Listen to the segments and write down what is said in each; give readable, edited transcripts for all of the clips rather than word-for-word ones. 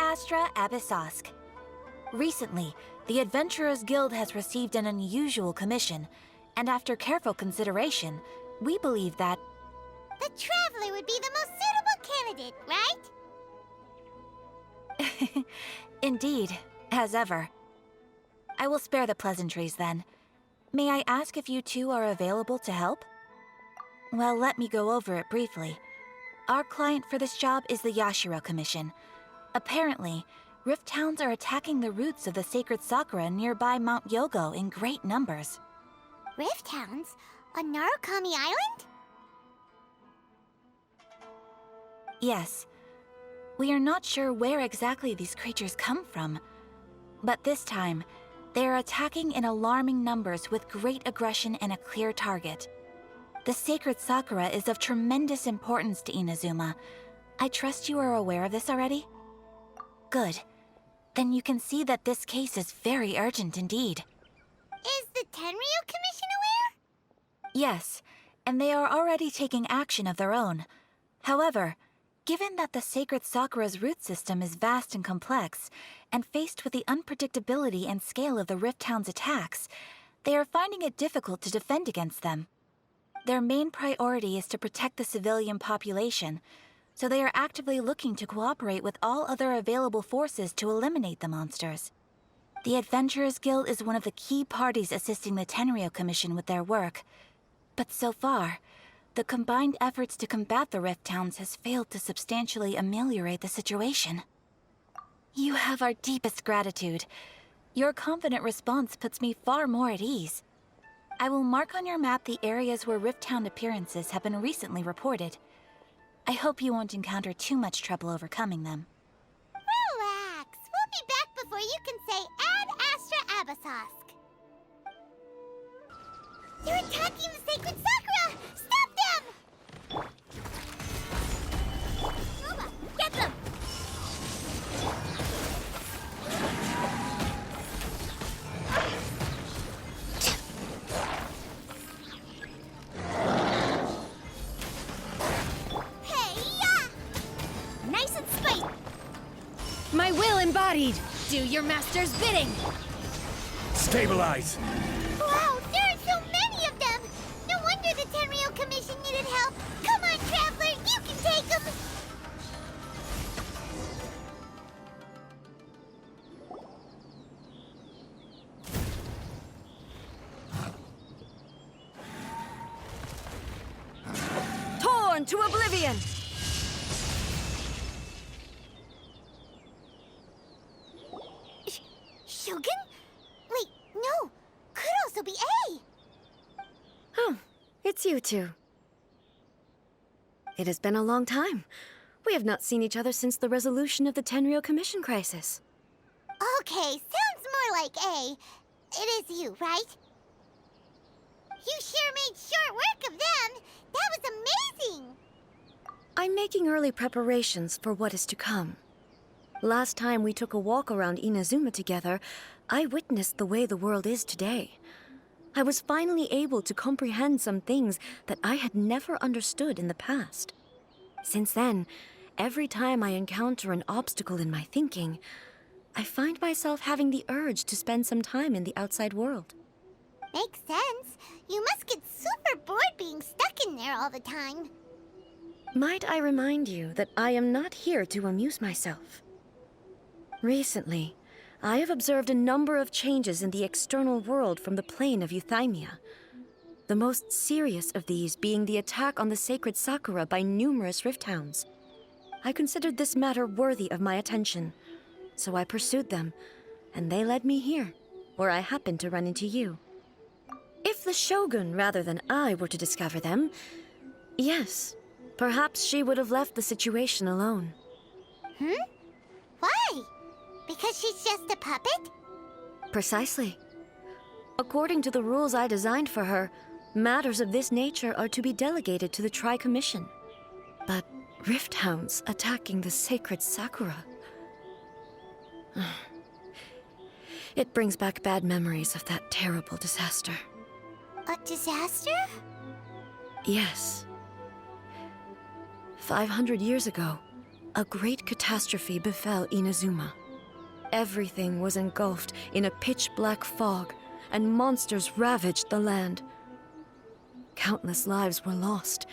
Astra Abyssosk. Recently, the Adventurers Guild has received an unusual commission, and after careful consideration, we believe that... The Traveler would be the most suitable candidate, right? Indeed, as ever. I will spare the pleasantries then. May I ask if you two are available to help? Well, let me go over it briefly. Our client for this job is the Yashiro Commission. Apparently, Rift Hounds are attacking the roots of the sacred sakura nearby Mount Yogo in great numbers. Rift Hounds? On Narukami Island? Yes. We are not sure where exactly these creatures come from. But this time, they are attacking in alarming numbers with great aggression and a clear target. The sacred sakura is of tremendous importance to Inazuma. I trust you are aware of this already? Good. Then you can see that this case is very urgent indeed. Is the Tenryu Commission aware? Yes, and they are already taking action of their own. However, given that the sacred sakura's root system is vast and complex, and faced with the unpredictability and scale of the Rift Hound's attacks, they are finding it difficult to defend against them. Their main priority is to protect the civilian population, so they are actively looking to cooperate with all other available forces to eliminate the monsters. The Adventurers Guild is one of the key parties assisting the Tenryu Commission with their work, but so far, the combined efforts to combat the Rift Hounds has failed to substantially ameliorate the situation. You have our deepest gratitude. Your confident response puts me far more at ease. I will mark on your map the areas where Rift Hound appearances have been recently reported. I hope you won't encounter too much trouble overcoming them. Relax. We'll be back before you can say Ad Astra Abyssosk. They're attacking the sacred sakura! Stop them! Uma, get them! My will embodied! Do your master's bidding! Stabilize! Wow, there are so many of them! No wonder the Tenryu Commission needed help! Come on, Traveler, you can take them! Torn to oblivion! Shogun? Wait, no! Could also be A! Oh, it's you two. It has been a long time. We have not seen each other since the resolution of the Tenryu Commission crisis. Okay, sounds more like A. It is you, right? You sure made short work of them! That was amazing! I'm making early preparations for what is to come. Last time we took a walk around Inazuma together, I witnessed the way the world is today. I was finally able to comprehend some things that I had never understood in the past. Since then, every time I encounter an obstacle in my thinking, I find myself having the urge to spend some time in the outside world. Makes sense. You must get super bored being stuck in there all the time. Might I remind you that I am not here to amuse myself? Recently, I have observed a number of changes in the external world from the plane of Euthymia. The most serious of these being the attack on the sacred sakura by numerous Rift Hounds. I considered this matter worthy of my attention, so I pursued them, and they led me here, where I happened to run into you. If the Shogun rather than I were to discover them, yes, perhaps she would have left the situation alone. Why? Because she's just a puppet? Precisely. According to the rules I designed for her, matters of this nature are to be delegated to the Tri-Commission. But Rift Hounds attacking the sacred sakura... It brings back bad memories of that terrible disaster. A disaster? Yes. 500 years ago, a great catastrophe befell Inazuma. Everything was engulfed in a pitch-black fog, and monsters ravaged the land. Countless lives were lost,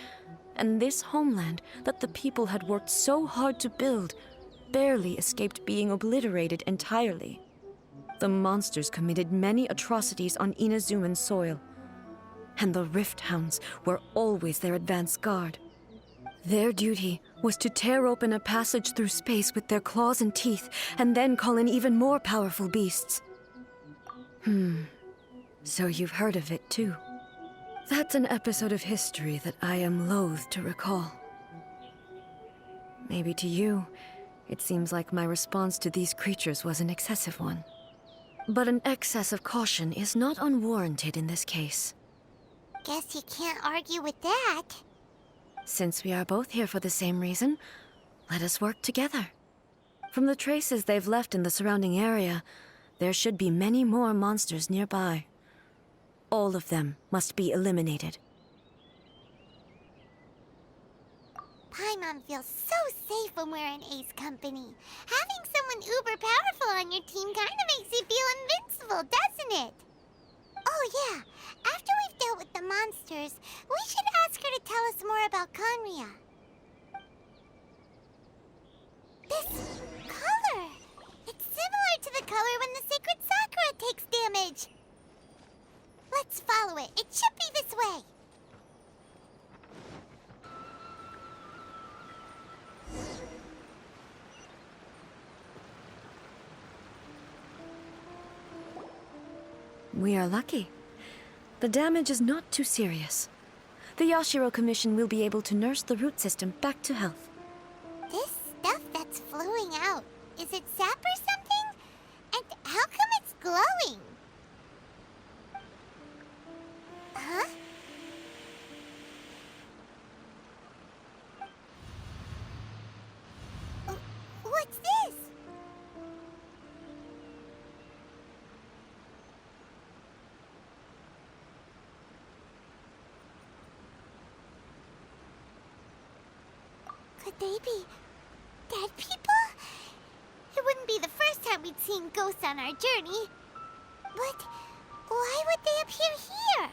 and this homeland that the people had worked so hard to build barely escaped being obliterated entirely. The monsters committed many atrocities on Inazuman soil, and the Rift Hounds were always their advance guard. Their duty was to tear open a passage through space with their claws and teeth, and then call in even more powerful beasts. So you've heard of it too. That's an episode of history that I am loath to recall. Maybe to you, it seems like my response to these creatures was an excessive one. But an excess of caution is not unwarranted in this case. Guess you can't argue with that. Since we are both here for the same reason, let us work together. From the traces they've left in the surrounding area, there should be many more monsters nearby. All of them must be eliminated. Paimon feels so safe when we're in Ace company. Having someone uber powerful on your team kinda makes you feel invincible, doesn't it? Oh yeah, after we've dealt with the monsters, we should ask her to tell us more about Conria. This color! It's similar to the color when the sacred Sakura takes damage. Let's follow it. It should be this way. We are lucky. The damage is not too serious. The Yashiro Commission will be able to nurse the root system back to health. This stuff that's flowing out, is it sap or something? And how come it's glowing? Huh? What's this? Could they be dead people? It wouldn't be the first time we'd seen ghosts on our journey. But why would they appear here?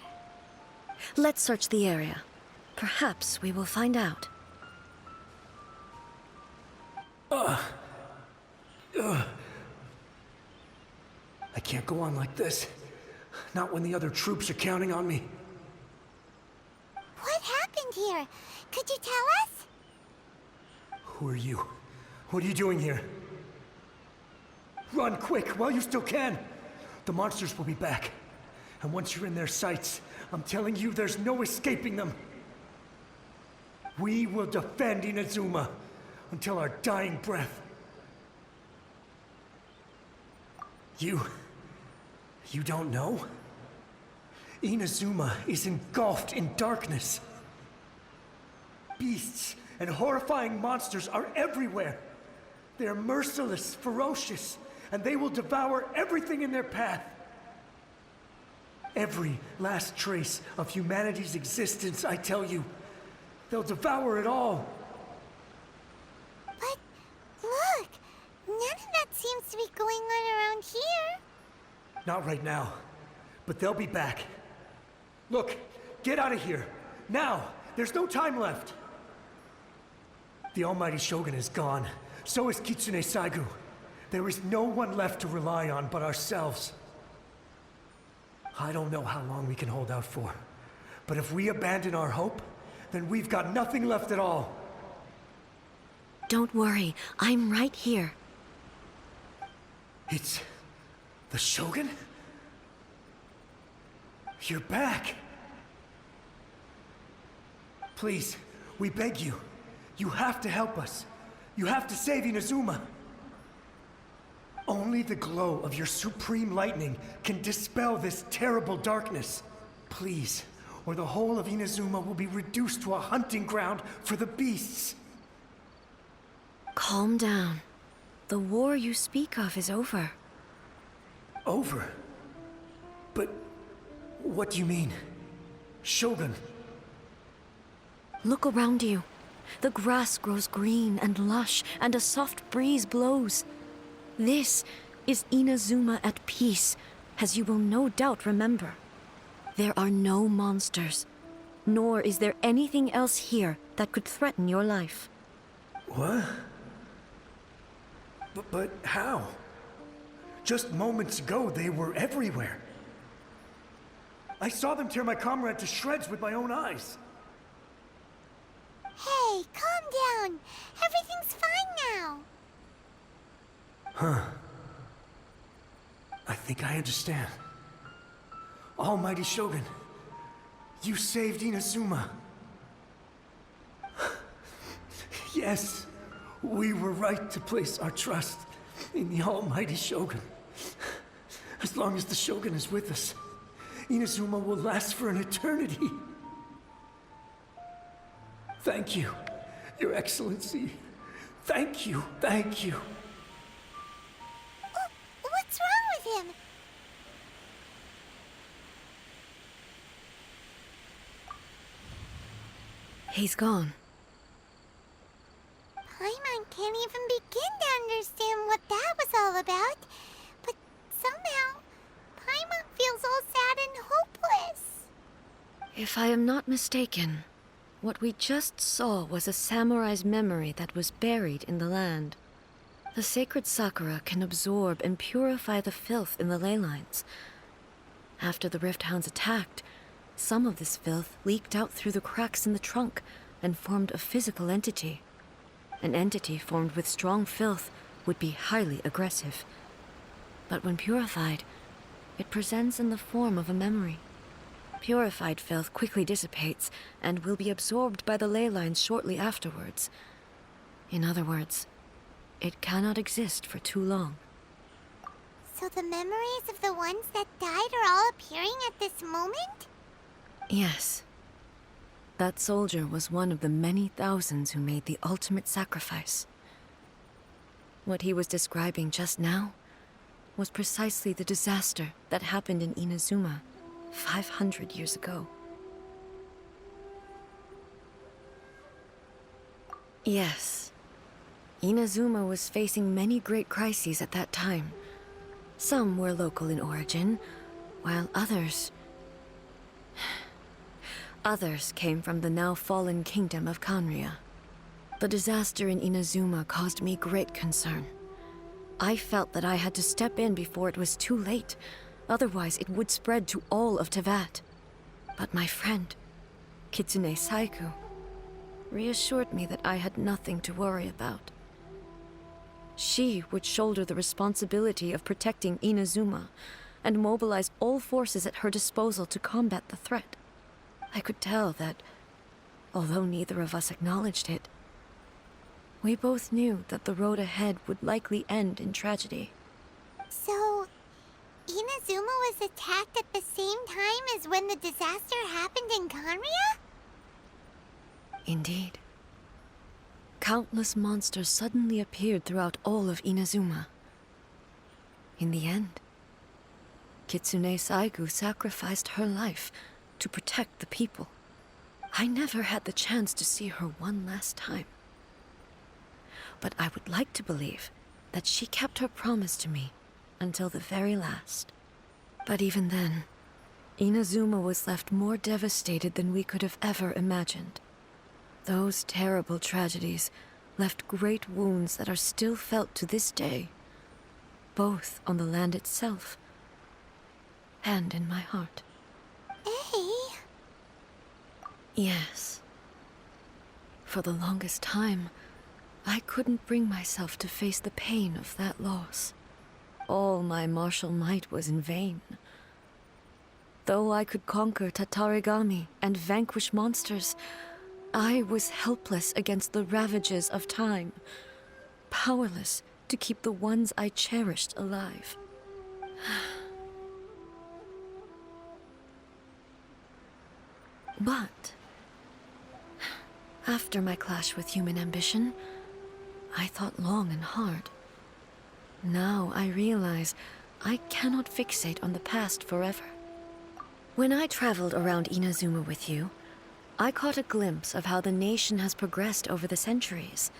Let's search the area. Perhaps we will find out. I can't go on like this. Not when the other troops are counting on me. What happened here? Could you tell us? Who are you? What are you doing here? Run quick while you still can! The monsters will be back. And once you're in their sights, I'm telling you there's no escaping them. We will defend Inazuma until our dying breath. You don't know? Inazuma is engulfed in darkness. Beasts and horrifying monsters are everywhere. They're merciless, ferocious, and they will devour everything in their path. Every last trace of humanity's existence, I tell you. They'll devour it all. But look, none of that seems to be going on around here. Not right now, but they'll be back. Look, get out of here. Now! There's no time left! The Almighty Shogun is gone. So is Kitsune Saigu. There is no one left to rely on but ourselves. I don't know how long we can hold out for. But if we abandon our hope, then we've got nothing left at all. Don't worry, I'm right here. It's... the Shogun? You're back! Please, we beg you. You have to help us. You have to save Inazuma. Only the glow of your supreme lightning can dispel this terrible darkness. Please, or the whole of Inazuma will be reduced to a hunting ground for the beasts. Calm down. The war you speak of is over. Over? But what do you mean? Shogun? Look around you. The grass grows green and lush, and a soft breeze blows. This is Inazuma at peace, as you will no doubt remember. There are no monsters, nor is there anything else here that could threaten your life. What? But how? Just moments ago, they were everywhere. I saw them tear my comrade to shreds with my own eyes. Hey, calm down. Everything's fine now. Huh. I think I understand. Almighty Shogun, you saved Inazuma. Yes, we were right to place our trust in the Almighty Shogun. As long as the Shogun is with us, Inazuma will last for an eternity. Thank you, Your Excellency. Thank you, thank you. Oh, what's wrong with him? He's gone. Paimon can't even begin to understand what that was all about. But somehow, Paimon feels all sad and hopeless. If I am not mistaken, what we just saw was a samurai's memory that was buried in the land. The sacred sakura can absorb and purify the filth in the ley lines. After the Rift Hounds attacked, some of this filth leaked out through the cracks in the trunk and formed a physical entity. An entity formed with strong filth would be highly aggressive. But when purified, it presents in the form of a memory. Purified filth quickly dissipates and will be absorbed by the ley lines shortly afterwards. In other words, it cannot exist for too long. So the memories of the ones that died are all appearing at this moment? Yes. That soldier was one of the many thousands who made the ultimate sacrifice. What he was describing just now was precisely the disaster that happened in Inazuma 500 years ago. Yes. Inazuma was facing many great crises at that time. Some were local in origin, while others came from the now fallen kingdom of Kanria. The disaster in Inazuma caused me great concern. I felt that I had to step in before it was too late, otherwise it would spread to all of Teyvat. But my friend, Kitsune Saiku, reassured me that I had nothing to worry about. She would shoulder the responsibility of protecting Inazuma and mobilize all forces at her disposal to combat the threat. I could tell that, although neither of us acknowledged it, we both knew that the road ahead would likely end in tragedy. So, Inazuma was attacked at the same time as when the disaster happened in Kanria? Indeed. Countless monsters suddenly appeared throughout all of Inazuma. In the end, Kitsune Saigu sacrificed her life to protect the people. I never had the chance to see her one last time. But I would like to believe that she kept her promise to me until the very last. But even then, Inazuma was left more devastated than we could have ever imagined. Those terrible tragedies left great wounds that are still felt to this day, both on the land itself and in my heart. Hey. Yes. For the longest time, I couldn't bring myself to face the pain of that loss. All my martial might was in vain. Though I could conquer Tatarigami and vanquish monsters, I was helpless against the ravages of time, powerless to keep the ones I cherished alive. But after my clash with human ambition, I thought long and hard. Now I realize I cannot fixate on the past forever. When I traveled around Inazuma with you, I caught a glimpse of how the nation has progressed over the centuries.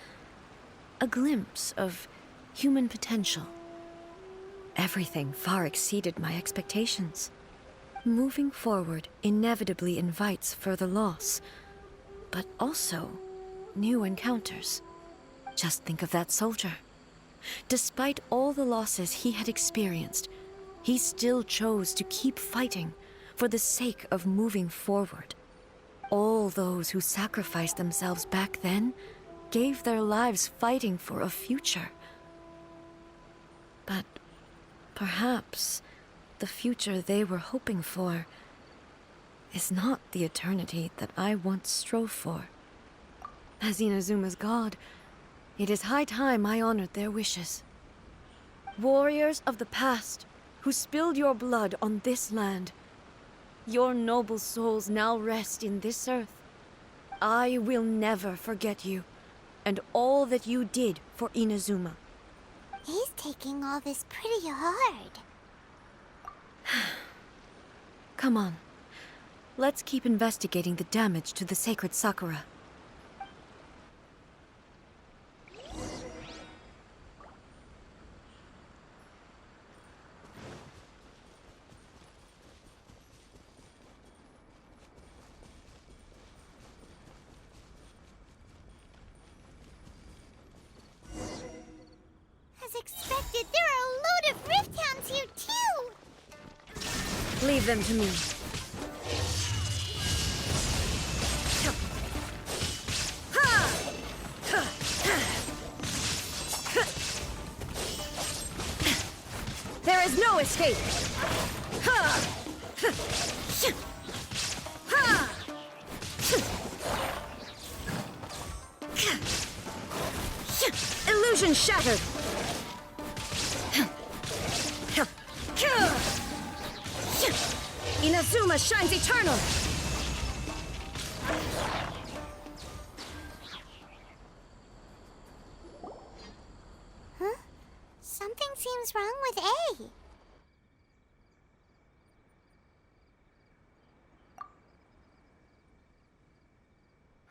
A glimpse of human potential. Everything far exceeded my expectations. Moving forward inevitably invites further loss, but also new encounters. Just think of that soldier. Despite all the losses he had experienced, he still chose to keep fighting for the sake of moving forward. All those who sacrificed themselves back then gave their lives fighting for a future. But perhaps the future they were hoping for is not the eternity that I once strove for. As Inazuma's god, it is high time I honored their wishes. Warriors of the past, who spilled your blood on this land, your noble souls now rest in this earth. I will never forget you, and all that you did for Inazuma. He's taking all this pretty hard. Come on. Let's keep investigating the damage to the sacred Sakura. As expected, there are a load of rift hounds here too! Leave them to me. There is no escape! Illusion shattered! Inazuma shines eternal! Huh? Something seems wrong with A.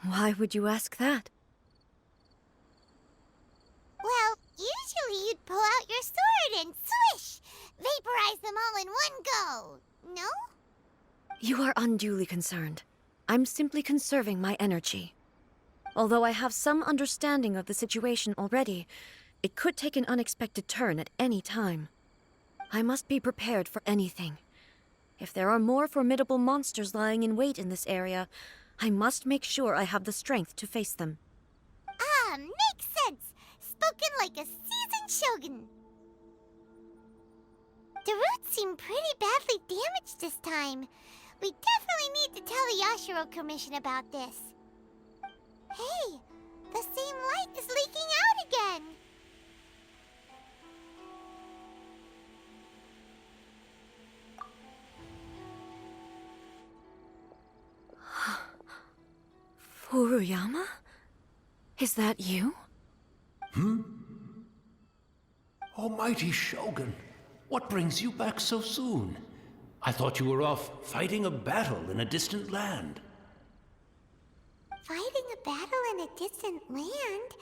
Why would you ask that? Well, usually you'd pull out your sword and swish! Vaporize them all in one go! No? You are unduly concerned. I'm simply conserving my energy. Although I have some understanding of the situation already, it could take an unexpected turn at any time. I must be prepared for anything. If there are more formidable monsters lying in wait in this area, I must make sure I have the strength to face them. Ah, makes sense! Spoken like a seasoned shogun! The roots seem pretty badly damaged this time. We definitely need to tell the Yashiro Commission about this. Hey, the same light is leaking out again! Furuyama? Is that you? Almighty Shogun, what brings you back so soon? I thought you were off fighting a battle in a distant land. Fighting a battle in a distant land?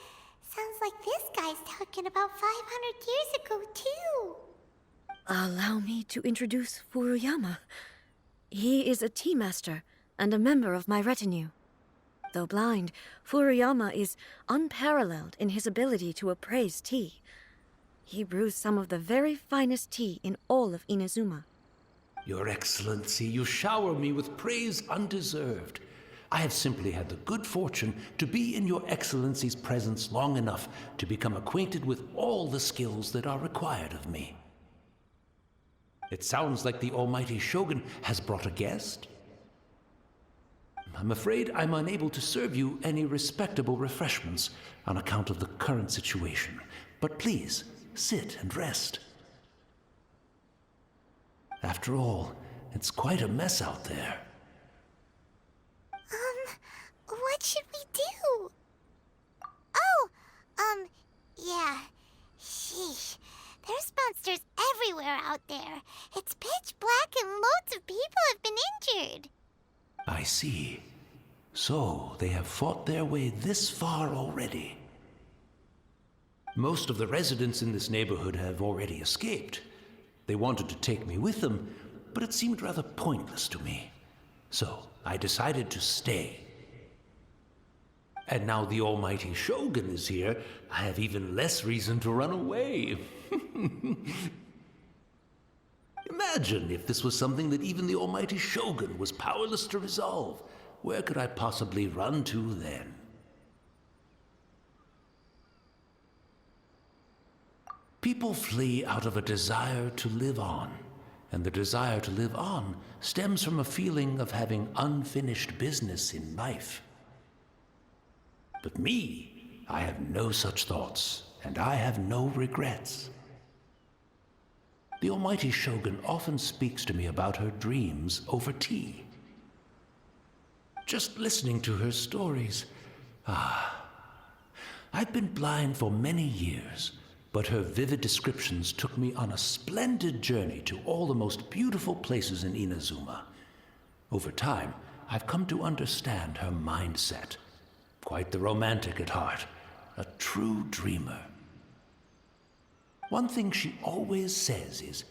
Sounds like this guy's talking about 500 years ago, too. Allow me to introduce Furuyama. He is a tea master and a member of my retinue. Though blind, Furuyama is unparalleled in his ability to appraise tea. He brews some of the very finest tea in all of Inazuma. Your Excellency, you shower me with praise undeserved. I have simply had the good fortune to be in Your Excellency's presence long enough to become acquainted with all the skills that are required of me. It sounds like the Almighty Shogun has brought a guest. I'm afraid I'm unable to serve you any respectable refreshments on account of the current situation. But please, sit and rest. After all, it's quite a mess out there. What should we do? Yeah. Sheesh. There's monsters everywhere out there. It's pitch black and loads of people have been injured. I see. So, they have fought their way this far already. Most of the residents in this neighborhood have already escaped. They wanted to take me with them, but it seemed rather pointless to me. So, I decided to stay. And now the almighty Shogun is here, I have even less reason to run away. Imagine if this was something that even the almighty Shogun was powerless to resolve. Where could I possibly run to then? People flee out of a desire to live on, and the desire to live on stems from a feeling of having unfinished business in life. But me, I have no such thoughts, and I have no regrets. The almighty Shogun often speaks to me about her dreams over tea. Just listening to her stories, I've been blind for many years, but her vivid descriptions took me on a splendid journey to all the most beautiful places in Inazuma. Over time, I've come to understand her mindset. Quite the romantic at heart, a true dreamer. One thing she always says is,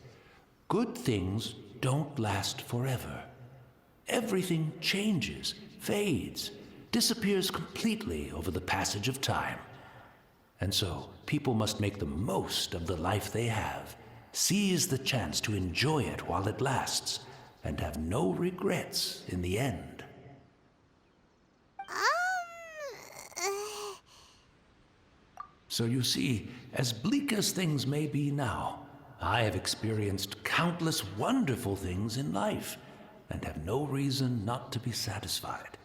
good things don't last forever. Everything changes, fades, disappears completely over the passage of time. And so, people must make the most of the life they have, seize the chance to enjoy it while it lasts, and have no regrets in the end. So you see, as bleak as things may be now, I have experienced countless wonderful things in life, and have no reason not to be satisfied.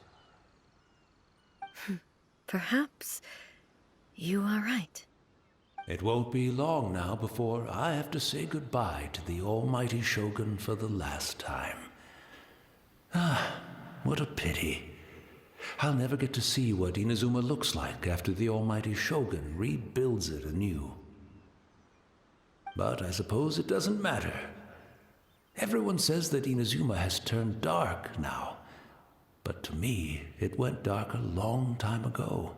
Perhaps you are right. It won't be long now before I have to say goodbye to the almighty Shogun for the last time. What a pity. I'll never get to see what Inazuma looks like after the almighty Shogun rebuilds it anew. But I suppose it doesn't matter. Everyone says that Inazuma has turned dark now, but to me, it went dark a long time ago.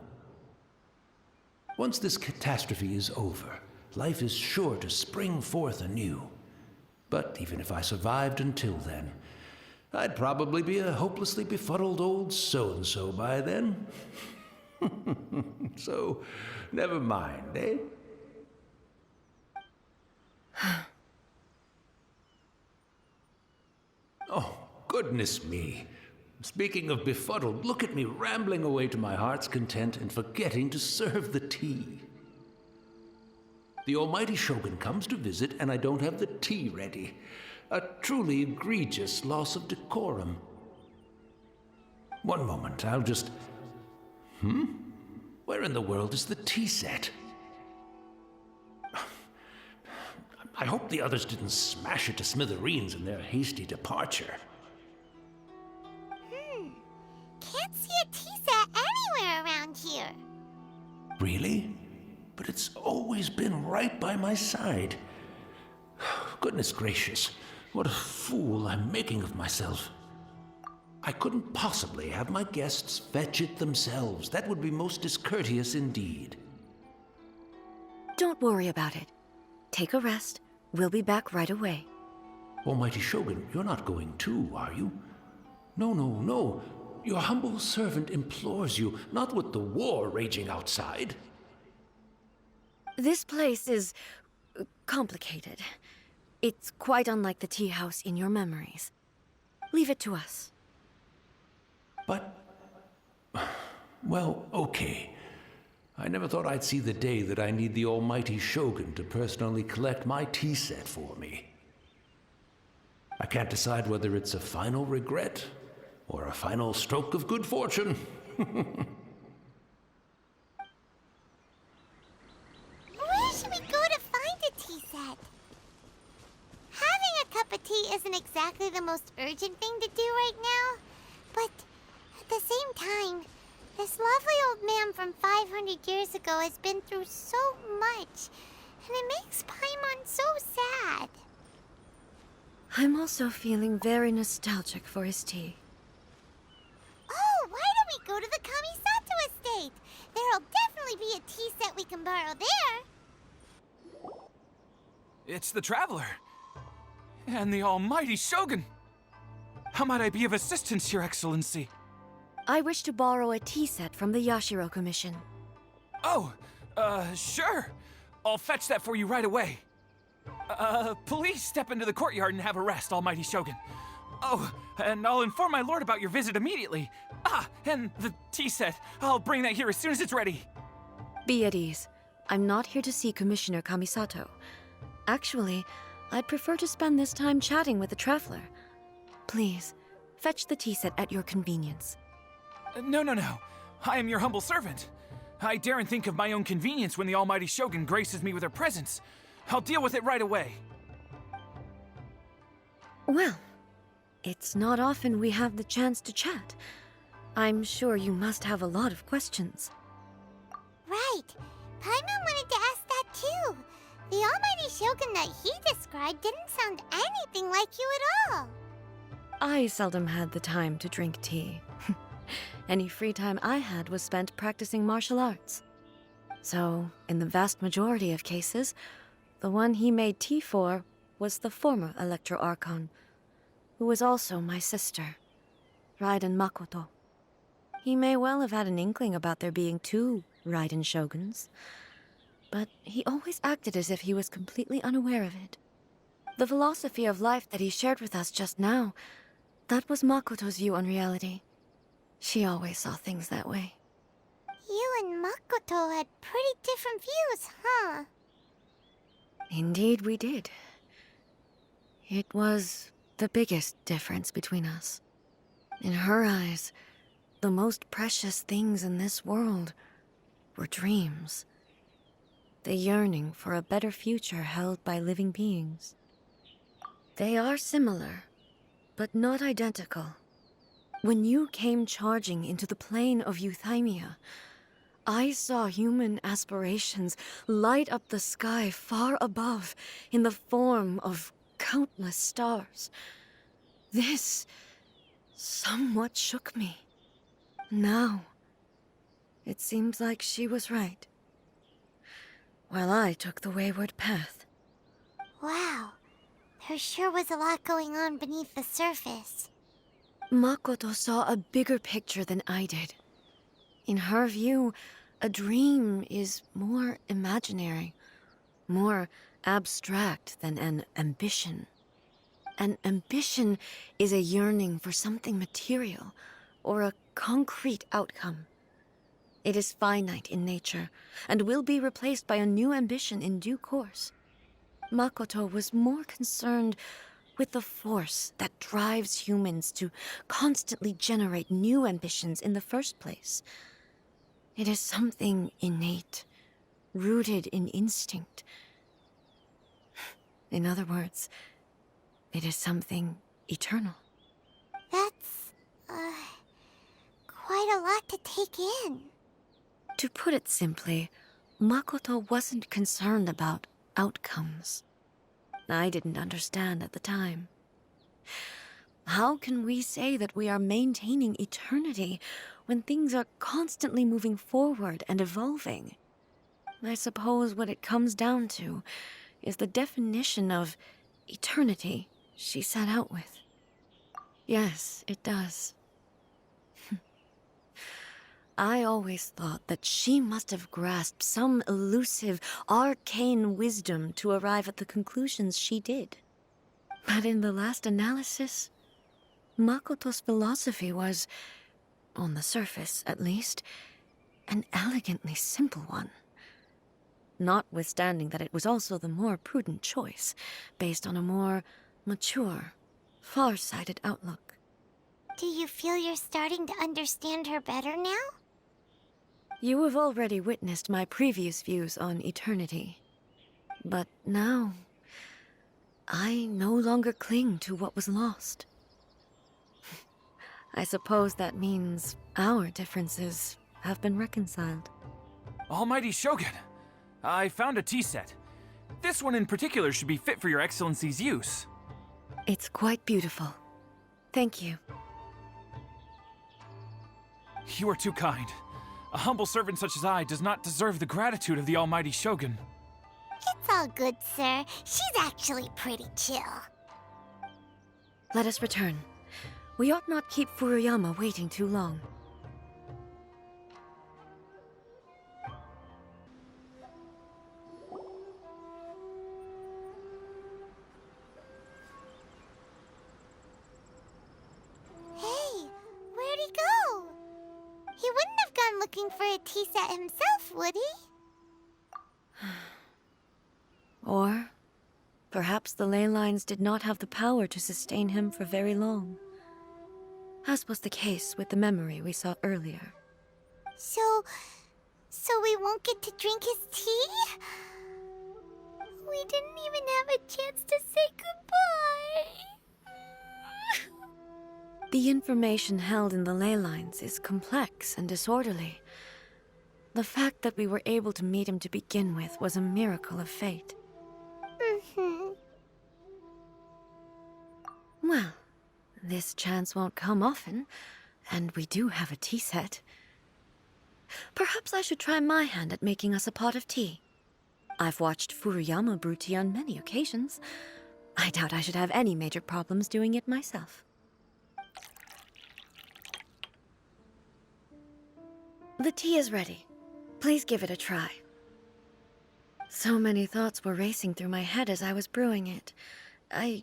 Once this catastrophe is over, life is sure to spring forth anew. But even if I survived until then, I'd probably be a hopelessly befuddled old so-and-so by then. So, never mind, eh? Oh, goodness me. Speaking of befuddled, look at me rambling away to my heart's content and forgetting to serve the tea. The almighty Shogun comes to visit and I don't have the tea ready. A truly egregious loss of decorum. One moment, I'll just... Where in the world is the tea set? I hope the others didn't smash it to smithereens in their hasty departure. Can't see a tea set anywhere around here. Really? But it's always been right by my side. Goodness gracious, what a fool I'm making of myself. I couldn't possibly have my guests fetch it themselves. That would be most discourteous indeed. Don't worry about it. Take a rest. We'll be back right away. Almighty Shogun, you're not going too, are you? No. Your humble servant implores you, not with the war raging outside. This place is complicated. It's quite unlike the tea house in your memories. Leave it to us. But... well, okay. I never thought I'd see the day that I need the almighty Shogun to personally collect my tea set for me. I can't decide whether it's a final regret or a final stroke of good fortune. Where should we go to find a tea set? Having a cup of tea isn't exactly the most urgent thing to do right now, but at the same time, this lovely old man from 500 years ago has been through so much, and it makes Paimon so sad. I'm also feeling very nostalgic for his tea. Oh, why don't go to the Kamisato estate. There'll definitely be a tea set we can borrow there. It's the Traveler. And the almighty Shogun. How might I be of assistance, Your Excellency? I wish to borrow a tea set from the Yashiro Commission. Oh, sure. I'll fetch that for you right away. Please step into the courtyard and have a rest, almighty Shogun. Oh, and I'll inform my lord about your visit immediately. Ah, and the tea set. I'll bring that here as soon as it's ready. Be at ease. I'm not here to see Commissioner Kamisato. Actually, I'd prefer to spend this time chatting with the Traveler. Please, fetch the tea set at your convenience. No. I am your humble servant. I daren't think of my own convenience when the almighty Shogun graces me with her presence. I'll deal with it right away. Well, it's not often we have the chance to chat. I'm sure you must have a lot of questions. Right. Paimon wanted to ask that too. The almighty Shogun that he described didn't sound anything like you at all. I seldom had the time to drink tea. Any free time I had was spent practicing martial arts. So, in the vast majority of cases, the one he made tea for was the former Electro Archon, who was also my sister, Raiden Makoto. He may well have had an inkling about there being two Raiden Shoguns, but he always acted as if he was completely unaware of it. The philosophy of life that he shared with us just now, that was Makoto's view on reality. She always saw things that way. You and Makoto had pretty different views, huh? Indeed we did. It was the biggest difference between us. In her eyes, the most precious things in this world were dreams. The yearning for a better future held by living beings. They are similar, but not identical. When you came charging into the plane of Euthymia, I saw human aspirations light up the sky far above in the form of countless stars. This somewhat shook me. Now, it seems like she was right, while I took the wayward path. Wow. There sure was a lot going on beneath the surface. Makoto saw a bigger picture than I did. In her view, a dream is more imaginary, more abstract than an ambition. An ambition is a yearning for something material, or a concrete outcome. It is finite in nature, and will be replaced by a new ambition in due course. Makoto was more concerned with the force that drives humans to constantly generate new ambitions in the first place. It is something innate, rooted in instinct. In other words, it is something eternal. That's, quite a lot to take in. To put it simply, Makoto wasn't concerned about outcomes. I didn't understand at the time. How can we say that we are maintaining eternity when things are constantly moving forward and evolving? I suppose what it comes down to is the definition of eternity she set out with. Yes, it does. I always thought that she must have grasped some elusive, arcane wisdom to arrive at the conclusions she did. But in the last analysis, Makoto's philosophy was, on the surface at least, an elegantly simple one. Notwithstanding that it was also the more prudent choice, based on a more mature, far-sighted outlook. Do you feel you're starting to understand her better now? You have already witnessed my previous views on eternity. But now, I no longer cling to what was lost. I suppose that means our differences have been reconciled. Almighty Shogun, I found a tea set. This one in particular should be fit for your Excellency's use. It's quite beautiful. Thank you. You are too kind. A humble servant such as I does not deserve the gratitude of the almighty Shogun. It's all good, sir. She's actually pretty chill. Let us return. We ought not keep Furuyama waiting too long. Hey, where'd he go? He wouldn't have gone looking for a tea set himself, would he? Or perhaps the ley lines did not have the power to sustain him for very long, as was the case with the memory we saw earlier. So we won't get to drink his tea? We didn't even have a chance to say goodbye. The information held in the ley lines is complex and disorderly. The fact that we were able to meet him to begin with was a miracle of fate. Well, this chance won't come often, and we do have a tea set. Perhaps I should try my hand at making us a pot of tea. I've watched Furuyama brew tea on many occasions. I doubt I should have any major problems doing it myself. The tea is ready. Please give it a try. So many thoughts were racing through my head as I was brewing it. I'm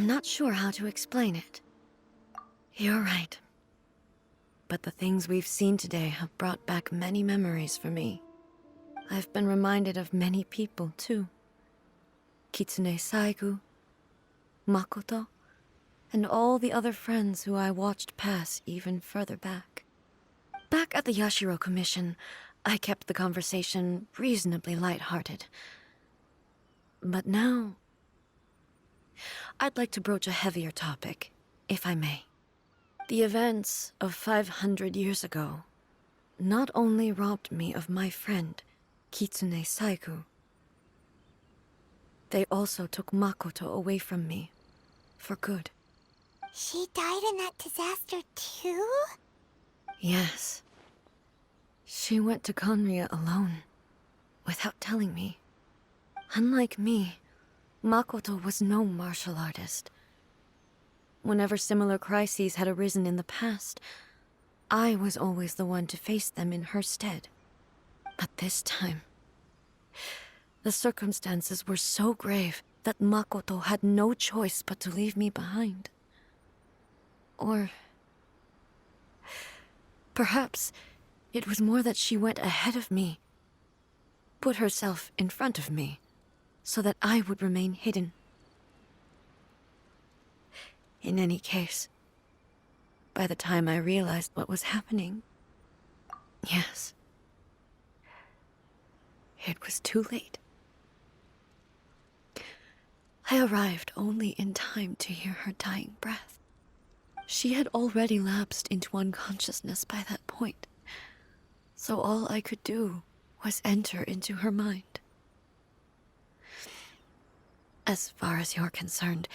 not sure how to explain it. You're right. But the things we've seen today have brought back many memories for me. I've been reminded of many people, too. Kitsune Saigu, Makoto, and all the other friends who I watched pass even further back. Back at the Yashiro Commission, I kept the conversation reasonably lighthearted. But now, I'd like to broach a heavier topic, if I may. The events of 500 years ago not only robbed me of my friend, Kitsune Saigu, they also took Makoto away from me, for good. She died in that disaster too? Yes. She went to Conria alone, without telling me. Unlike me, Makoto was no martial artist. Whenever similar crises had arisen in the past, I was always the one to face them in her stead. But this time, the circumstances were so grave that Makoto had no choice but to leave me behind. Or perhaps it was more that she went ahead of me, put herself in front of me, so that I would remain hidden. In any case, by the time I realized what was happening, yes, it was too late. I arrived only in time to hear her dying breath. She had already lapsed into unconsciousness by that point, so all I could do was enter into her mind. As far as you're concerned,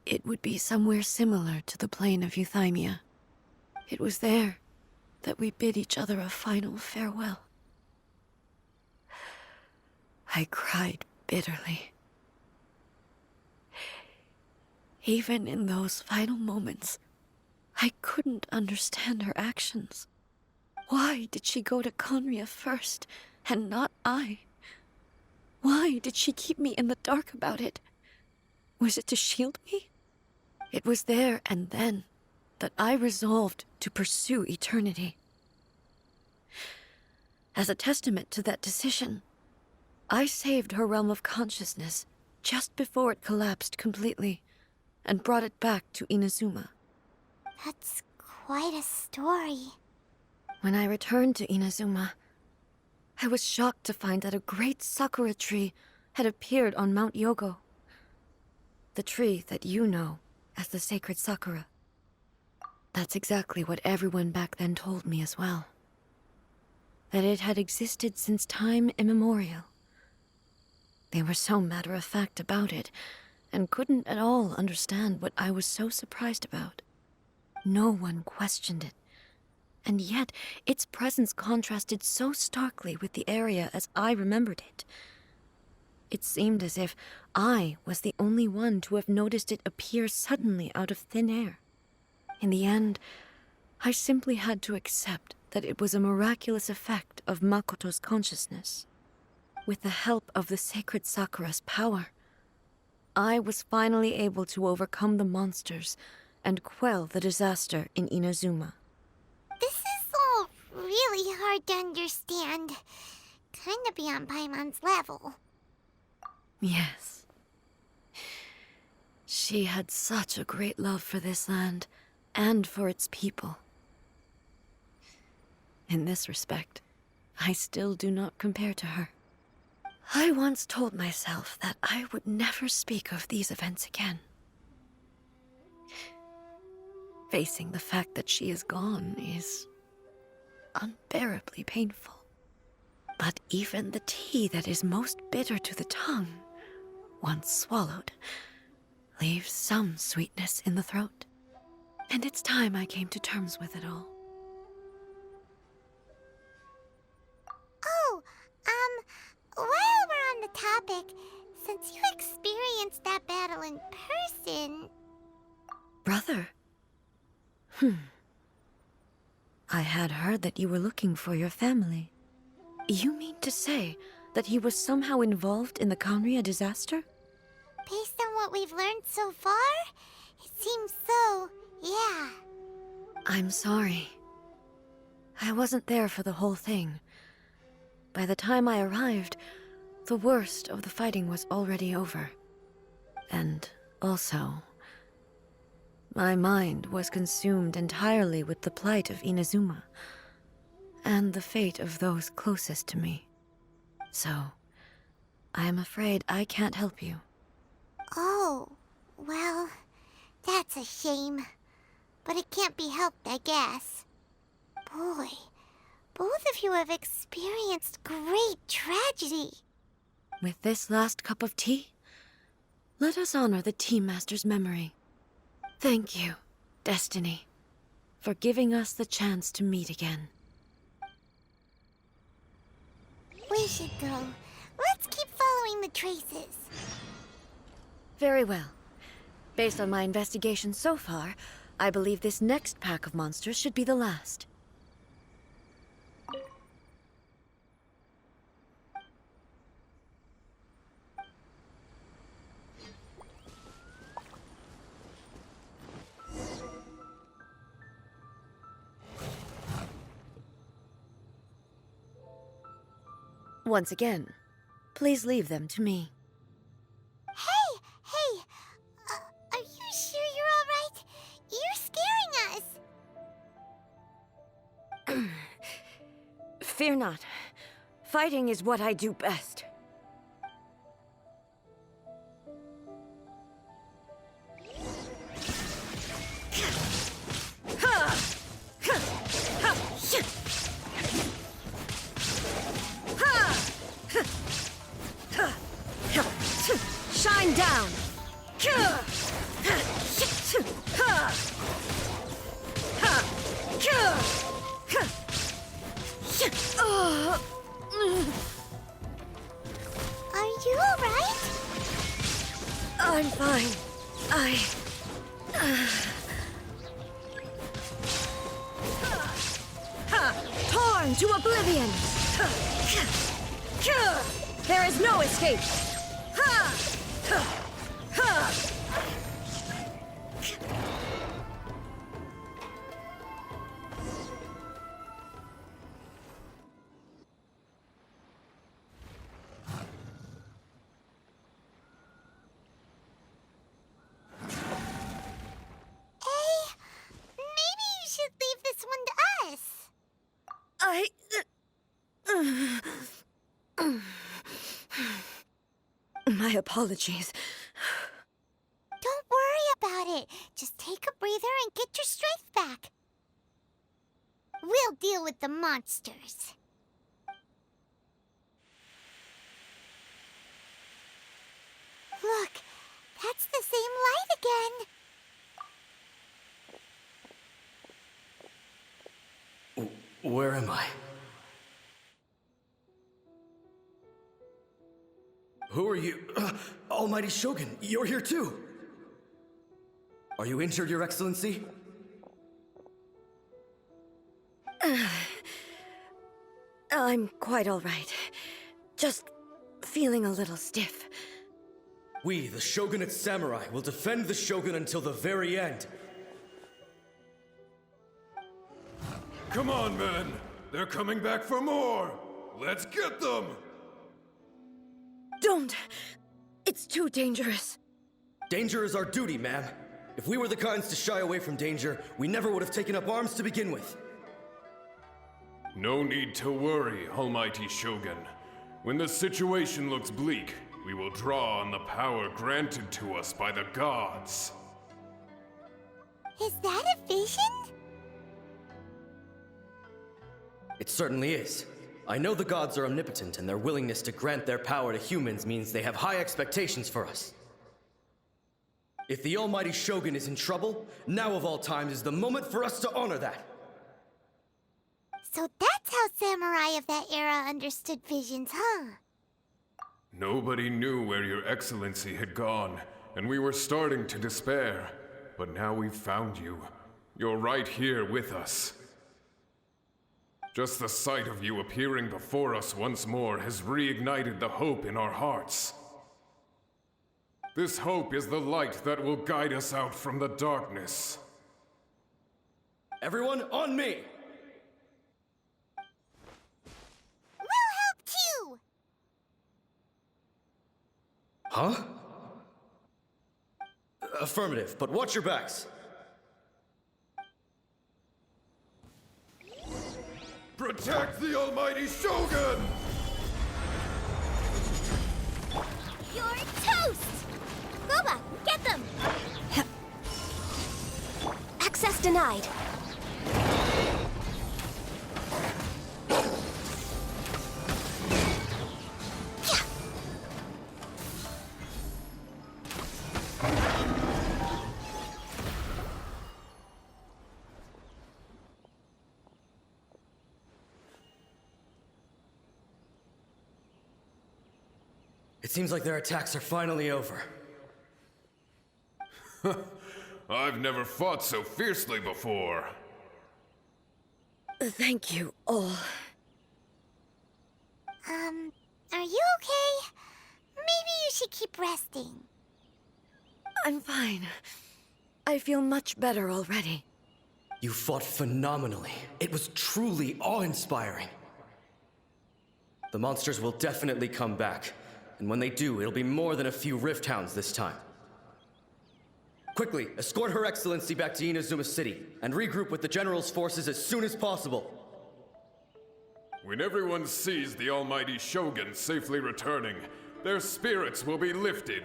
it would be somewhere similar to the plane of Euthymia. It was there that we bid each other a final farewell. I cried bitterly. Even in those final moments, I couldn't understand her actions. Why did she go to Conria first, and not I? Why did she keep me in the dark about it? Was it to shield me? It was there and then that I resolved to pursue eternity. As a testament to that decision, I saved her realm of consciousness just before it collapsed completely, and brought it back to Inazuma. That's quite a story. When I returned to Inazuma, I was shocked to find that a great sakura tree had appeared on Mount Yogo. The tree that you know as the sacred sakura. That's exactly what everyone back then told me as well. That it had existed since time immemorial. They were so matter-of-fact about it, and couldn't at all understand what I was so surprised about. No one questioned it. And yet, its presence contrasted so starkly with the area as I remembered it. It seemed as if I was the only one to have noticed it appear suddenly out of thin air. In the end, I simply had to accept that it was a miraculous effect of Makoto's consciousness. With the help of the sacred Sakura's power, I was finally able to overcome the monsters and quell the disaster in Inazuma. This is all really hard to understand. Kinda beyond Paimon's level. Yes. She had such a great love for this land, and for its people. In this respect, I still do not compare to her. I once told myself that I would never speak of these events again. Facing the fact that she is gone is unbearably painful. But even the tea that is most bitter to the tongue, once swallowed, leaves some sweetness in the throat. And it's time I came to terms with it all. Oh, while we're on the topic, since you experienced that battle in person... Brother? I had heard that you were looking for your family. You mean to say that he was somehow involved in the Kanria disaster? Based on what we've learned so far, it seems so, yeah. I'm sorry. I wasn't there for the whole thing. By the time I arrived, the worst of the fighting was already over. And also, my mind was consumed entirely with the plight of Inazuma, and the fate of those closest to me. So, I am afraid I can't help you. Oh, well, that's a shame. But it can't be helped, I guess. Boy, both of you have experienced great tragedy. With this last cup of tea, let us honor the Tea Master's memory. Thank you, Destiny, for giving us the chance to meet again. We should go. Let's keep following the traces. Very well. Based on my investigation so far, I believe this next pack of monsters should be the last. Once again, please leave them to me. Hey! Are you sure you're all right? You're scaring us! Fear not. Fighting is what I do best. Shine down! Are you all right? I'm fine. Torn to oblivion! There is no escape! Maybe you should leave this one to us. My apologies. Don't worry about it. Just take a breather and get your strength back. We'll deal with the monsters. Look, that's the same light again. Where am I? Who are you? Almighty Shogun, you're here too! Are you injured, Your Excellency? I'm quite all right. Just feeling a little stiff. We, the Shogunate Samurai, will defend the Shogun until the very end. Come on, men! They're coming back for more! Let's get them! Don't! It's too dangerous. Danger is our duty, ma'am. If we were the kinds to shy away from danger, we never would have taken up arms to begin with. No need to worry, Almighty Shogun. When the situation looks bleak, we will draw on the power granted to us by the gods. Is that a vision? It certainly is. I know the gods are omnipotent, and their willingness to grant their power to humans means they have high expectations for us. If the Almighty Shogun is in trouble, now of all times is the moment for us to honor that. So that's how samurai of that era understood visions, huh? Nobody knew where your excellency had gone, and we were starting to despair. But now we've found you. You're right here with us. Just the sight of you appearing before us once more has reignited the hope in our hearts. This hope is the light that will guide us out from the darkness. Everyone, on me! We'll help too! Huh? Affirmative, but watch your backs. Protect the Almighty Shogun! You're toast! Boba, get them! Access denied. It seems like their attacks are finally over. I've never fought so fiercely before. Thank you all. Are you okay? Maybe you should keep resting. I'm fine. I feel much better already. You fought phenomenally. It was truly awe-inspiring. The monsters will definitely come back. And when they do, it'll be more than a few Rift Hounds this time. Quickly, escort Her Excellency back to Inazuma City, and regroup with the General's forces as soon as possible. When everyone sees the Almighty Shogun safely returning, their spirits will be lifted.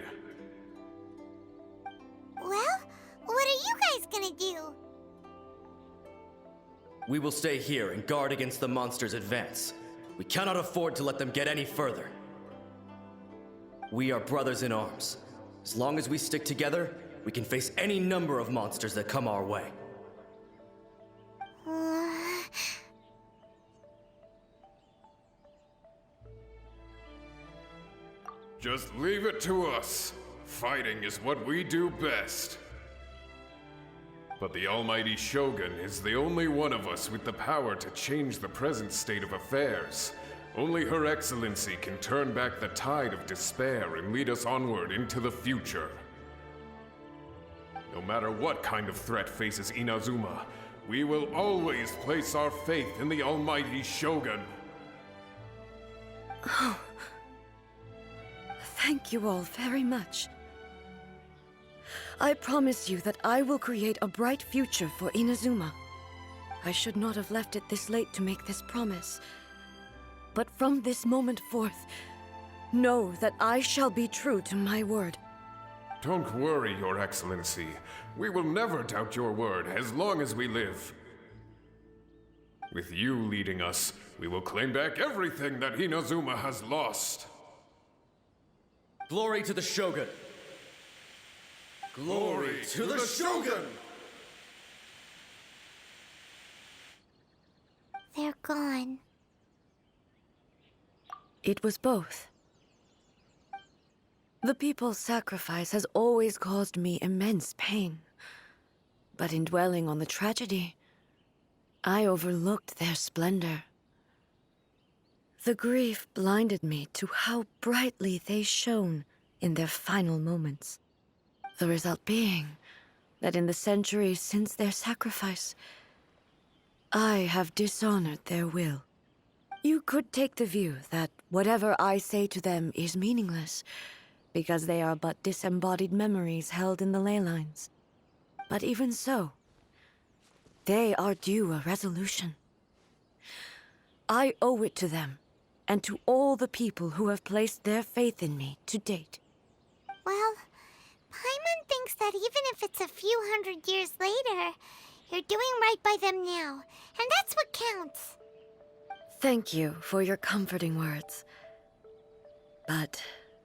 Well, what are you guys gonna do? We will stay here and guard against the monsters' advance. We cannot afford to let them get any further. We are brothers in arms. As long as we stick together, we can face any number of monsters that come our way. Just leave it to us. Fighting is what we do best. But the Almighty Shogun is the only one of us with the power to change the present state of affairs. Only Her Excellency can turn back the tide of despair and lead us onward into the future. No matter what kind of threat faces Inazuma, we will always place our faith in the Almighty Shogun. Thank you all very much. I promise you that I will create a bright future for Inazuma. I should not have left it this late to make this promise. But from this moment forth, know that I shall be true to my word. Don't worry, Your Excellency. We will never doubt your word as long as we live. With you leading us, we will claim back everything that Inazuma has lost. Glory to the Shogun! Glory to the Shogun! They're gone? It was both. The people's sacrifice has always caused me immense pain. But in dwelling on the tragedy, I overlooked their splendor. The grief blinded me to how brightly they shone in their final moments. The result being that in the centuries since their sacrifice, I have dishonored their will. You could take the view that whatever I say to them is meaningless, because they are but disembodied memories held in the ley lines. But even so, they are due a resolution. I owe it to them, and to all the people who have placed their faith in me to date. Well, Paimon thinks that even if it's a few hundred years later, you're doing right by them now, and that's what counts. Thank you for your comforting words. But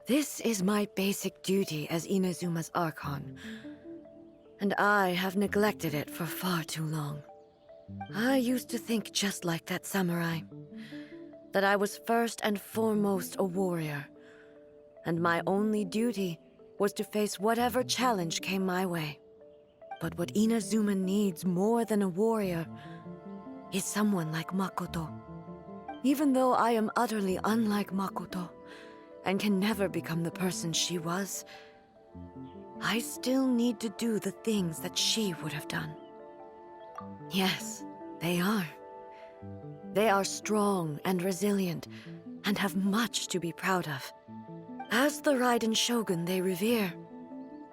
this is my basic duty as Inazuma's Archon, and I have neglected it for far too long. I used to think just like that samurai, that I was first and foremost a warrior, and my only duty was to face whatever challenge came my way. But what Inazuma needs more than a warrior is someone like Makoto. Even though I am utterly unlike Makoto, and can never become the person she was, I still need to do the things that she would have done. Yes, they are. They are strong and resilient, and have much to be proud of. As the Raiden Shogun they revere,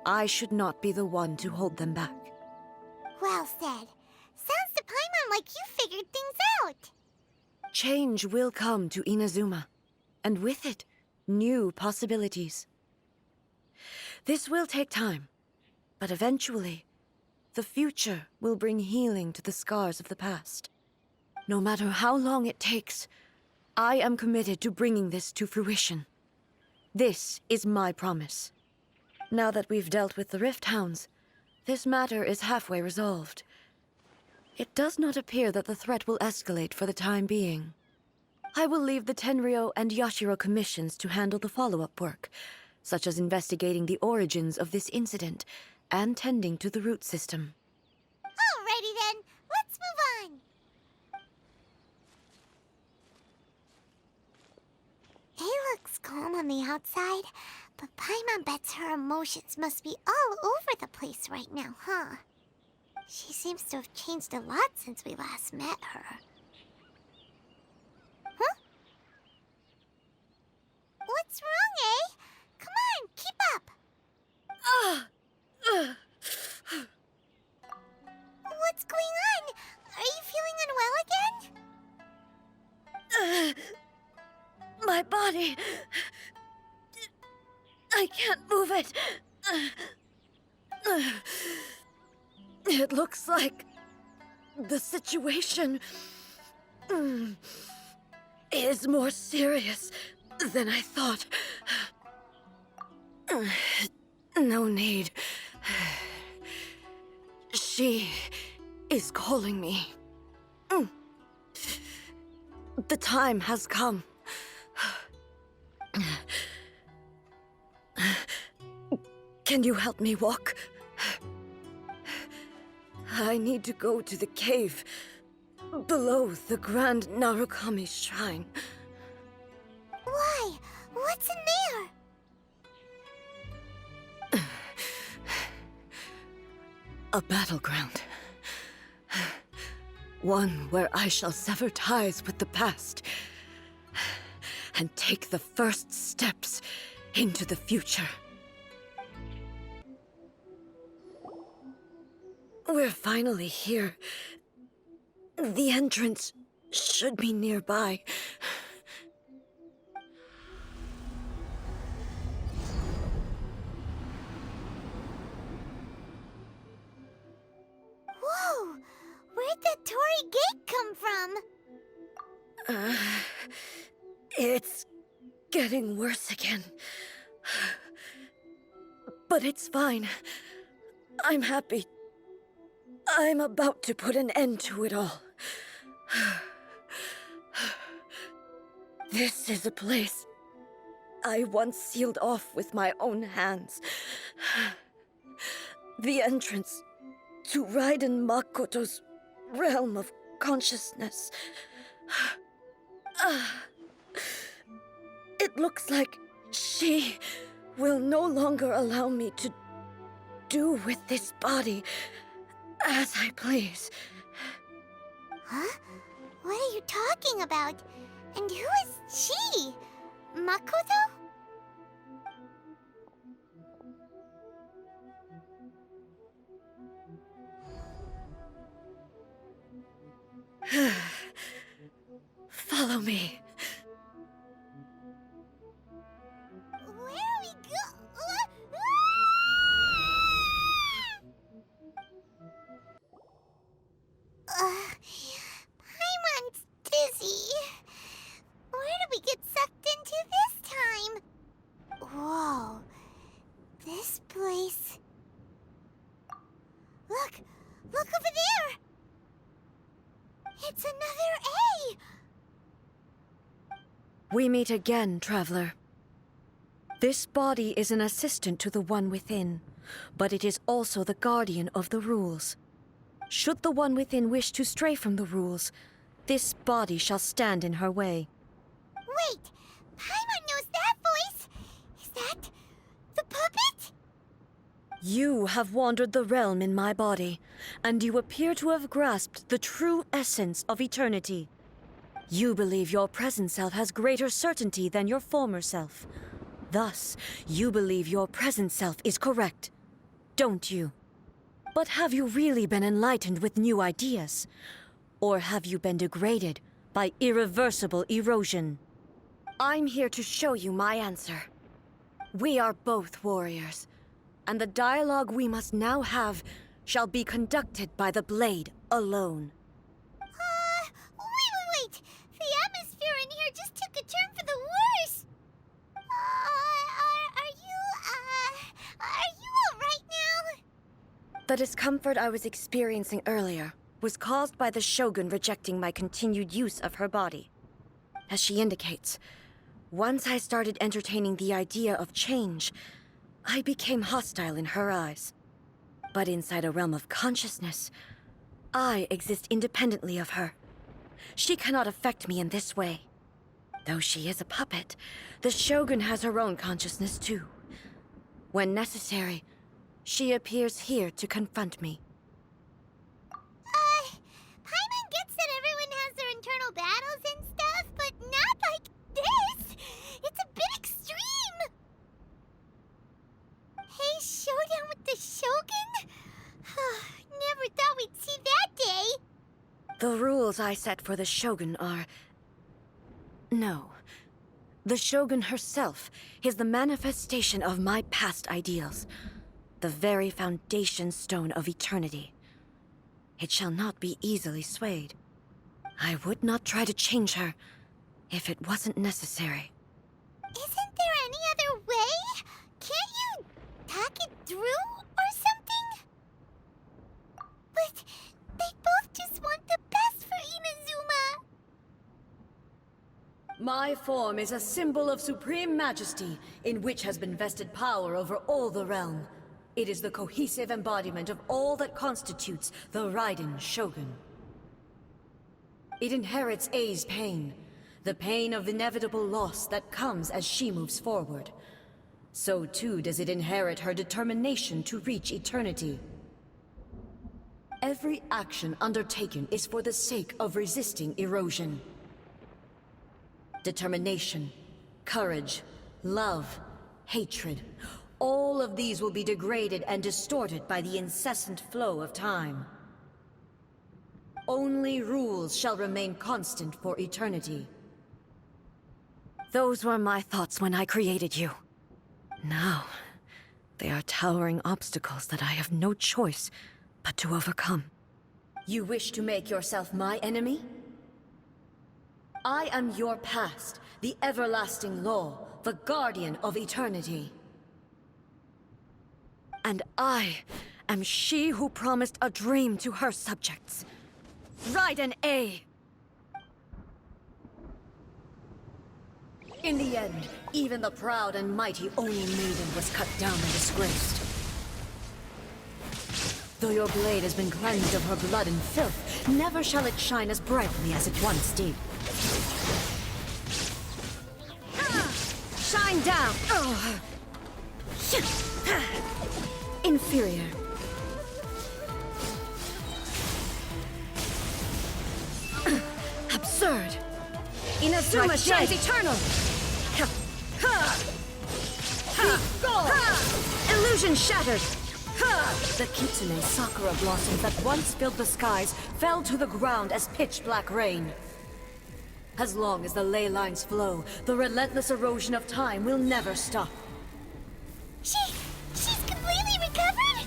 I should not be the one to hold them back. Well said. Sounds to Paimon like you figured things out. Change will come to Inazuma, and with it, new possibilities. This will take time, but eventually, the future will bring healing to the scars of the past. No matter how long it takes, I am committed to bringing this to fruition. This is my promise. Now that we've dealt with the Rift Hounds, this matter is halfway resolved. It does not appear that the threat will escalate for the time being. I will leave the Tenryo and Yashiro commissions to handle the follow-up work, such as investigating the origins of this incident and tending to the root system. Alrighty then, let's move on. It looks calm on the outside, but Paimon bets her emotions must be all over the place right now, huh? She seems to have changed a lot since we last met her. Huh? What's wrong, eh? Come on, keep up! What's going on? Are you feeling unwell again? My body... I can't move it. It looks like the situation is more serious than I thought. No need. She is calling me. The time has come. Can you help me walk? I need to go to the cave below the Grand Narukami Shrine. Why? What's in there? A battleground. One where I shall sever ties with the past and take the first steps into the future. We're finally here. The entrance should be nearby. Whoa! Where'd the Torii Gate come from? It's getting worse again. But it's fine. I'm happy. I'm about to put an end to it all. This is a place I once sealed off with my own hands. The entrance to Raiden Makoto's realm of consciousness. It looks like she will no longer allow me to do with this body as I please. Huh? What are you talking about? And who is she? Makoto? Follow me. Where are we Paimon's dizzy. Where did we get sucked into this time? Whoa. This place... Look! Look over there! It's another A! We meet again, traveler. This body is an assistant to the one within, but it is also the guardian of the rules. Should the one within wish to stray from the rules, this body shall stand in her way. Wait! Paimon knows that voice! Is that... the puppet? You have wandered the realm in my body, and you appear to have grasped the true essence of eternity. You believe your present self has greater certainty than your former self. Thus, you believe your present self is correct, don't you? But have you really been enlightened with new ideas? Or have you been degraded by irreversible erosion? I'm here to show you my answer. We are both warriors, and the dialogue we must now have shall be conducted by the blade alone. Wait! The atmosphere in here just took a turn for the worse! Are you alright now? The discomfort I was experiencing earlier was caused by the Shogun rejecting my continued use of her body. As she indicates, once I started entertaining the idea of change, I became hostile in her eyes. But inside a realm of consciousness, I exist independently of her. She cannot affect me in this way. Though she is a puppet, the Shogun has her own consciousness too. When necessary, she appears here to confront me. Paimon gets that everyone has their internal battles and stuff, but not like this! It's a bit extreme! Hey, showdown with the Shogun? Never thought we'd see that day! The rules I set for the Shogun are... No. The Shogun herself is the manifestation of my past ideals. The very foundation stone of eternity. It shall not be easily swayed. I would not try to change her if it wasn't necessary. Isn't there any other way? Can't you talk it through or something? But they both just want the best for Inazuma. My form is a symbol of supreme majesty in which has been vested power over all the realm. It is the cohesive embodiment of all that constitutes the Raiden Shogun. It inherits A's pain, the pain of inevitable loss that comes as she moves forward. So too does it inherit her determination to reach eternity. Every action undertaken is for the sake of resisting erosion. Determination, courage, love, hatred, all of these will be degraded and distorted by the incessant flow of time. Only rules shall remain constant for eternity. Those were my thoughts when I created you. Now, they are towering obstacles that I have no choice but to overcome. You wish to make yourself my enemy? I am your past, the everlasting law, the guardian of eternity. And I am she who promised a dream to her subjects. Raiden A. In the end, even the proud and mighty Oni Maiden was cut down and disgraced. Though your blade has been cleansed of her blood and filth, never shall it shine as brightly as it once did. Shine down! Oh. Inferior. Absurd! Inazuma shines eternal! Illusion shattered! The Kitsune Sakura blossoms that once filled the skies fell to the ground as pitch-black rain. As long as the ley lines flow, the relentless erosion of time will never stop. She's completely recovered?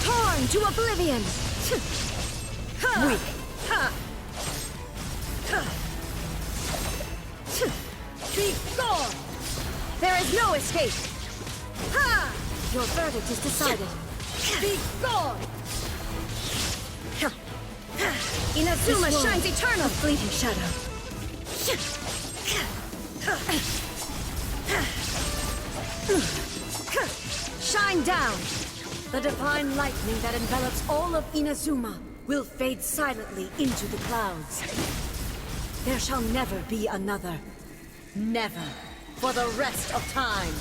Torn to oblivion! Weak. Be gone! There is no escape! Your verdict is decided. Be gone! Inazuma shines eternal! A fleeting shadow. Shine down! The divine lightning that envelops all of Inazuma will fade silently into the clouds. There shall never be another. Never. For the rest of time.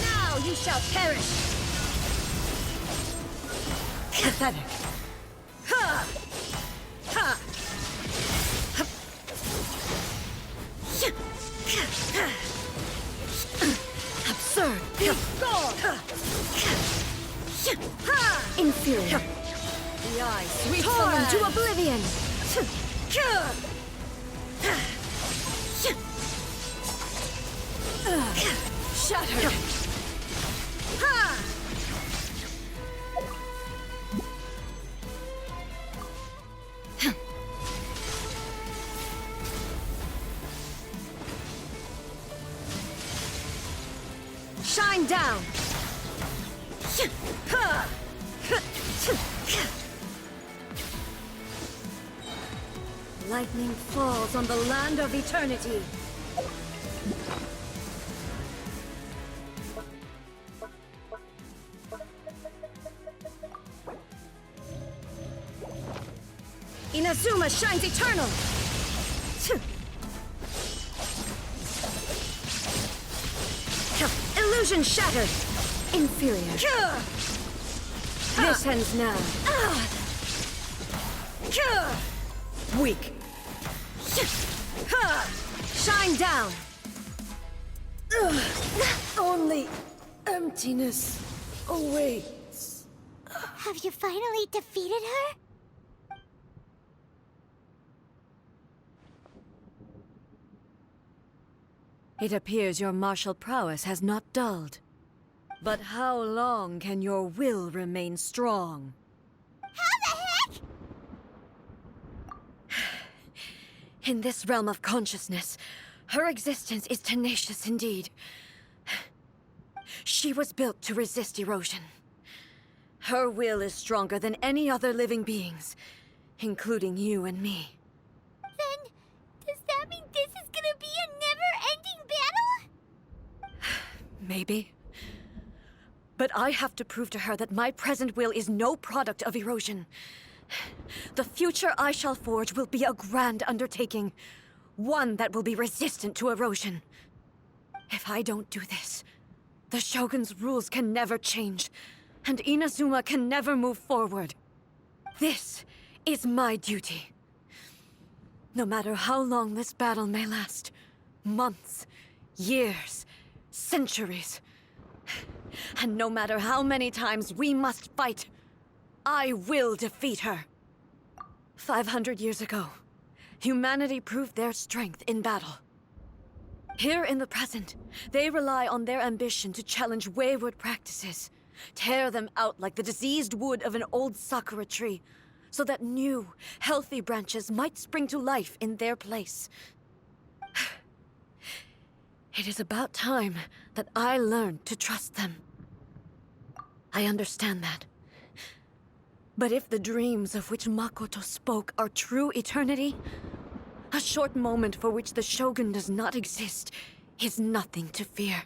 Now you shall perish! Pathetic. Ha! Ha! Absurd! Inferior. The eye sweeps torn to oblivion! Shattered! Shine down! Lightning falls on the land of eternity. Inazuma shines eternal! Illusion shattered! Inferior. This ends now. Weak. Shine down! Only emptiness awaits. Have you finally defeated her? It appears your martial prowess has not dulled. But how long can your will remain strong? How the heck? In this realm of consciousness, her existence is tenacious indeed. She was built to resist erosion. Her will is stronger than any other living being's, including you and me. Then, does that mean this is gonna be a never-ending battle? Maybe. But I have to prove to her that my present will is no product of erosion. The future I shall forge will be a grand undertaking. One that will be resistant to erosion. If I don't do this, the Shogun's rules can never change, and Inazuma can never move forward. This is my duty. No matter how long this battle may last, months, years, centuries, and no matter how many times we must fight, I will defeat her. 500 years ago, humanity proved their strength in battle. Here in the present, they rely on their ambition to challenge wayward practices, tear them out like the diseased wood of an old sakura tree, so that new, healthy branches might spring to life in their place. It is about time that I learned to trust them. I understand that. But if the dreams of which Makoto spoke are true eternity, a short moment for which the Shogun does not exist is nothing to fear.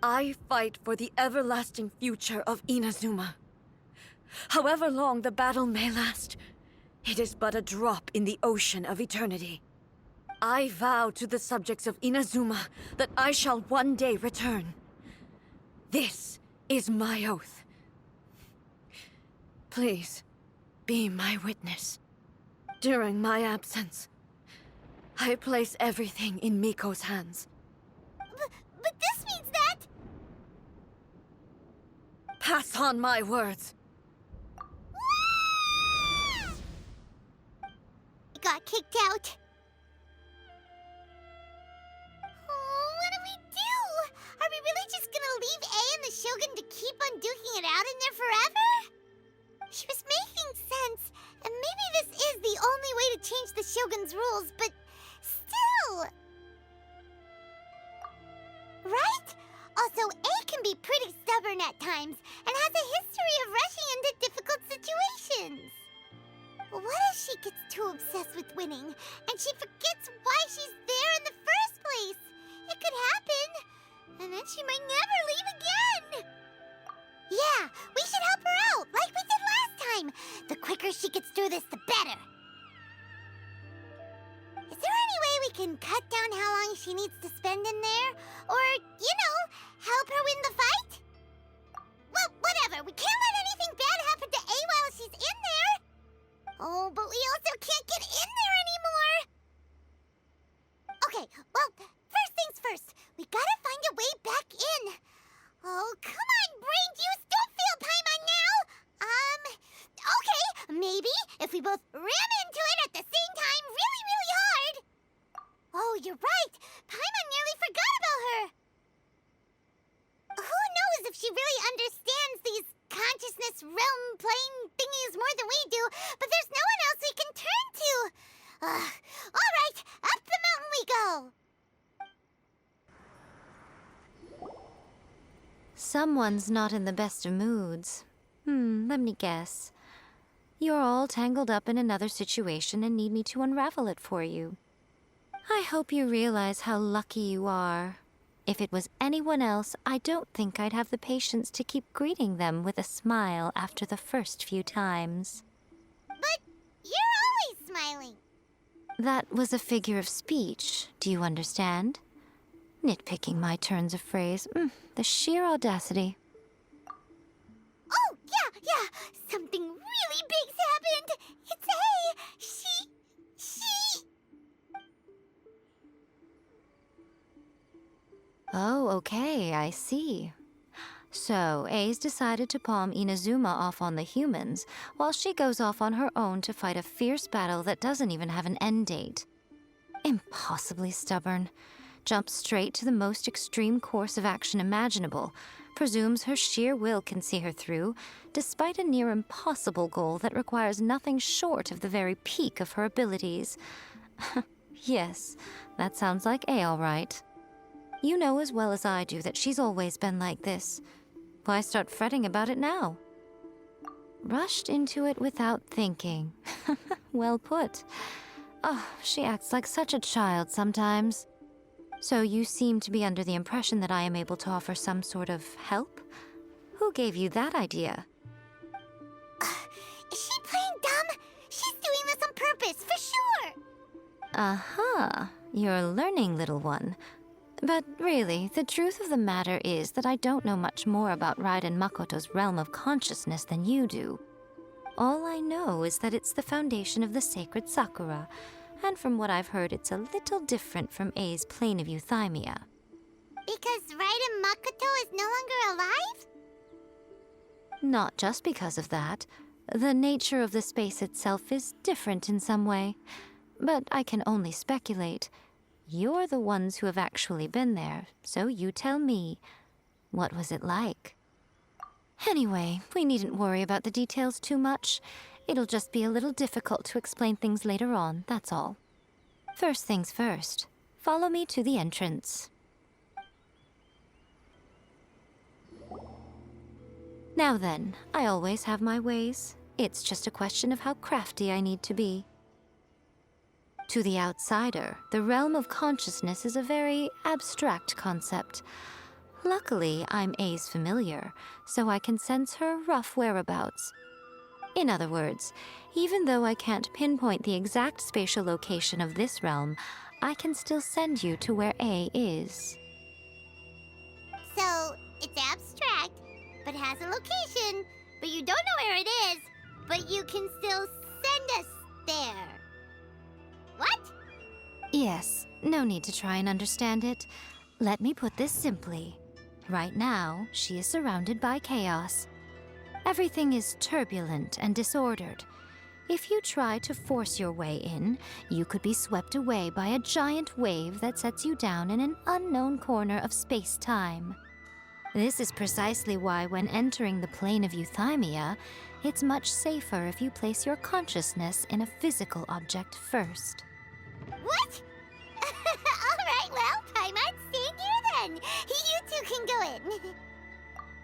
I fight for the everlasting future of Inazuma. However long the battle may last, it is but a drop in the ocean of eternity. I vow to the subjects of Inazuma that I shall one day return. This is my oath. Please, be my witness. During my absence, I place everything in Miko's hands. But this means that... Pass on my words. Got kicked out. Oh, what do we do? Are we really just gonna leave A and the Shogun to keep on duking it out in there forever? She was making sense, and maybe this is the only way to change the Shogun's rules, but still... Right? Also, A can be pretty stubborn at times, and has a history of rushing into difficult situations. What if she gets too obsessed with winning, and she forgets why she's there in the first place? It could happen, and then she might never leave again. Yeah, we should help her out, like we did last time. The quicker she gets through this, the better. Is there any way we can cut down how long she needs to spend in there? Or, help her win the fight? Well, whatever. We can't let anything bad happen to A while she's in there. Oh, but we also can't get in there anymore. Okay, well, first things first. We gotta find a way back in. Oh, come on, brain juice. Don't feel Paimon now. Okay, maybe if we both ram into it at the same time really, really hard. Oh, you're right. Paimon nearly forgot about her. Who knows if she really understands these consciousness realm plane thingies more than we do, but there's no one else we can turn to. All right, up the mountain we go. Someone's not in the best of moods. Let me guess. You're all tangled up in another situation and need me to unravel it for you. I hope you realize how lucky you are. If it was anyone else, I don't think I'd have the patience to keep greeting them with a smile after the first few times. But you're always smiling. That was a figure of speech, do you understand? Nitpicking my turns of phrase. The sheer audacity. Oh, yeah. Something really big's happened. It's A. She... Oh, okay, I see. So, A's decided to palm Inazuma off on the humans, while she goes off on her own to fight a fierce battle that doesn't even have an end date. Impossibly stubborn. Jumps straight to the most extreme course of action imaginable, presumes her sheer will can see her through, despite a near impossible goal that requires nothing short of the very peak of her abilities. Yes, that sounds like A all right. You know as well as I do that she's always been like this. Why start fretting about it now? Rushed into it without thinking. Well put. Oh, she acts like such a child sometimes. So you seem to be under the impression that I am able to offer some sort of help? Who gave you that idea? Is she playing dumb? She's doing this on purpose, for sure. Uh-huh. You're learning, little one. But really, the truth of the matter is that I don't know much more about Raiden Makoto's realm of consciousness than you do. All I know is that it's the foundation of the sacred Sakura, and from what I've heard, it's a little different from A's plane of euthymia. Because Raiden Makoto is no longer alive? Not just because of that. The nature of the space itself is different in some way. But I can only speculate. You're the ones who have actually been there, so you tell me. What was it like? Anyway, we needn't worry about the details too much. It'll just be a little difficult to explain things later on, that's all. First things first. Follow me to the entrance. Now then, I always have my ways. It's just a question of how crafty I need to be. To the outsider, the realm of consciousness is a very abstract concept. Luckily, I'm A's familiar, so I can sense her rough whereabouts. In other words, even though I can't pinpoint the exact spatial location of this realm, I can still send you to where A is. So, it's abstract, but has a location, but you don't know where it is, but you can still send us there. What? Yes, no need to try and understand it. Let me put this simply. Right now, she is surrounded by chaos. Everything is turbulent and disordered. If you try to force your way in, you could be swept away by a giant wave that sets you down in an unknown corner of space-time. This is precisely why when entering the plane of euthymia, it's much safer if you place your consciousness in a physical object first. What? Alright, well, Paimon's staying here then. You two can go in.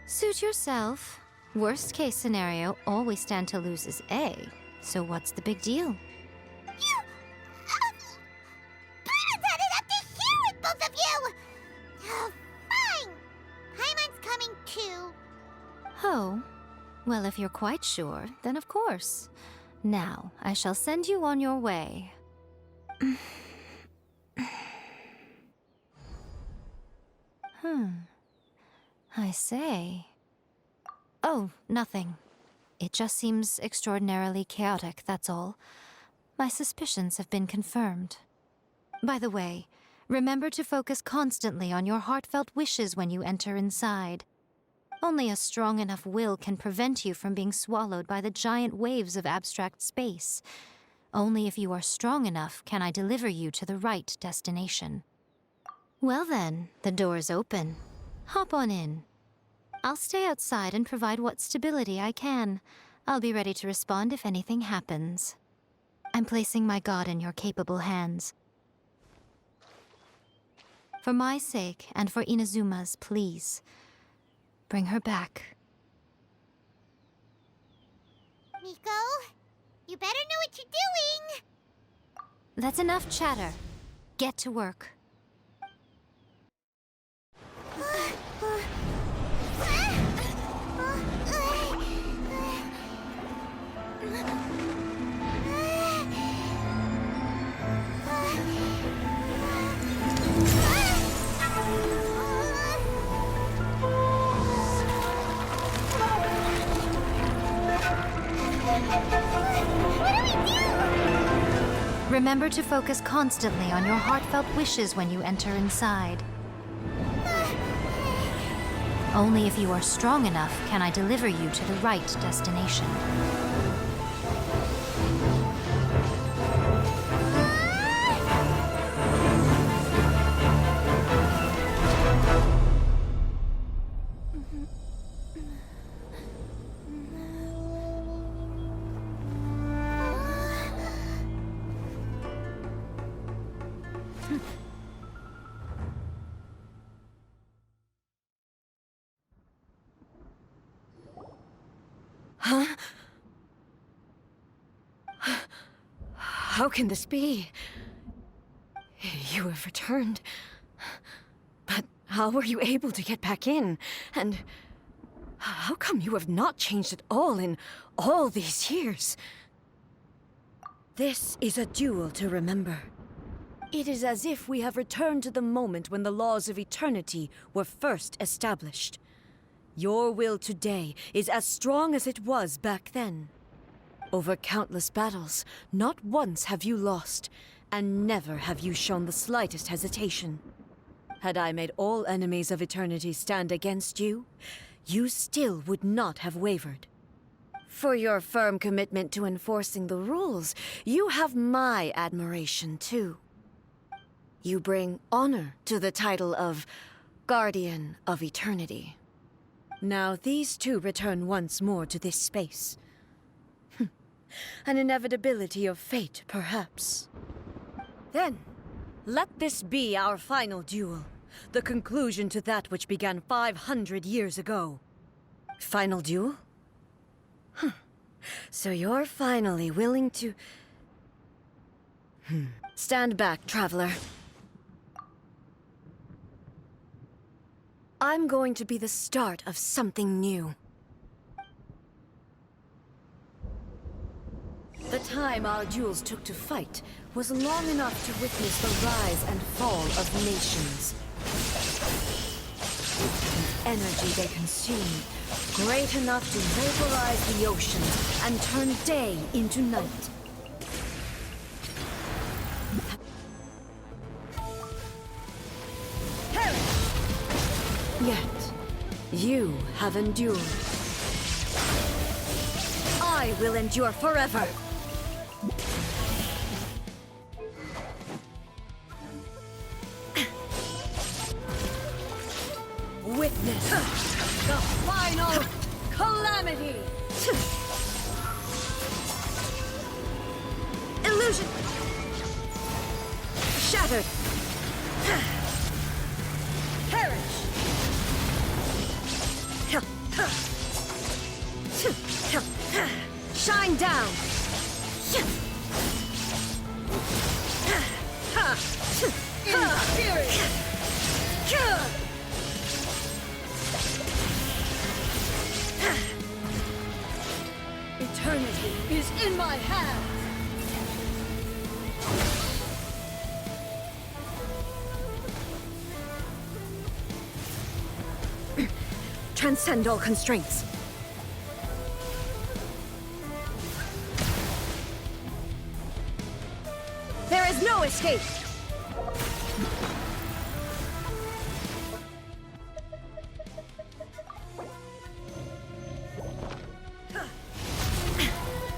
Suit yourself. Worst case scenario, all we stand to lose is A. So what's the big deal? You... Paimon's had it up to here with both of you! Oh, fine. Paimon's coming too. Oh, well, if you're quite sure, then of course. Now, I shall send you on your way. I say. Oh, nothing. It just seems extraordinarily chaotic, that's all. My suspicions have been confirmed. By the way, remember to focus constantly on your heartfelt wishes when you enter inside. Only a strong enough will can prevent you from being swallowed by the giant waves of abstract space. Only if you are strong enough can I deliver you to the right destination. Well then, the door's open. Hop on in. I'll stay outside and provide what stability I can. I'll be ready to respond if anything happens. I'm placing my god in your capable hands. For my sake and for Inazuma's, please, bring her back. Miko, you better know what you're doing! That's enough chatter. Get to work. Remember to focus constantly on your heartfelt wishes when you enter inside. Only if you are strong enough can I deliver you to the right destination. How can this be? You have returned. But how were you able to get back in? And how come you have not changed at all in all these years? This is a duel to remember. It is as if we have returned to the moment when the laws of eternity were first established. Your will today is as strong as it was back then. Over countless battles, not once have you lost, and never have you shown the slightest hesitation. Had I made all enemies of eternity stand against you, you still would not have wavered. For your firm commitment to enforcing the rules, you have my admiration too. You bring honor to the title of Guardian of Eternity. Now these two return once more to this space. An inevitability of fate, perhaps. Then, let this be our final duel, the conclusion to that which began 500 years ago. Final duel? Huh. So you're finally willing to... Stand back, traveler. I'm going to be the start of something new. The time our duels took to fight was long enough to witness the rise and fall of nations. The energy they consumed, great enough to vaporize the oceans and turn day into night. Yet, you have endured. I will endure forever. Witness the final calamity! Illusion! Shattered! Perish! Shine down! Eternity is in my hands! Transcend all constraints. There is no escape!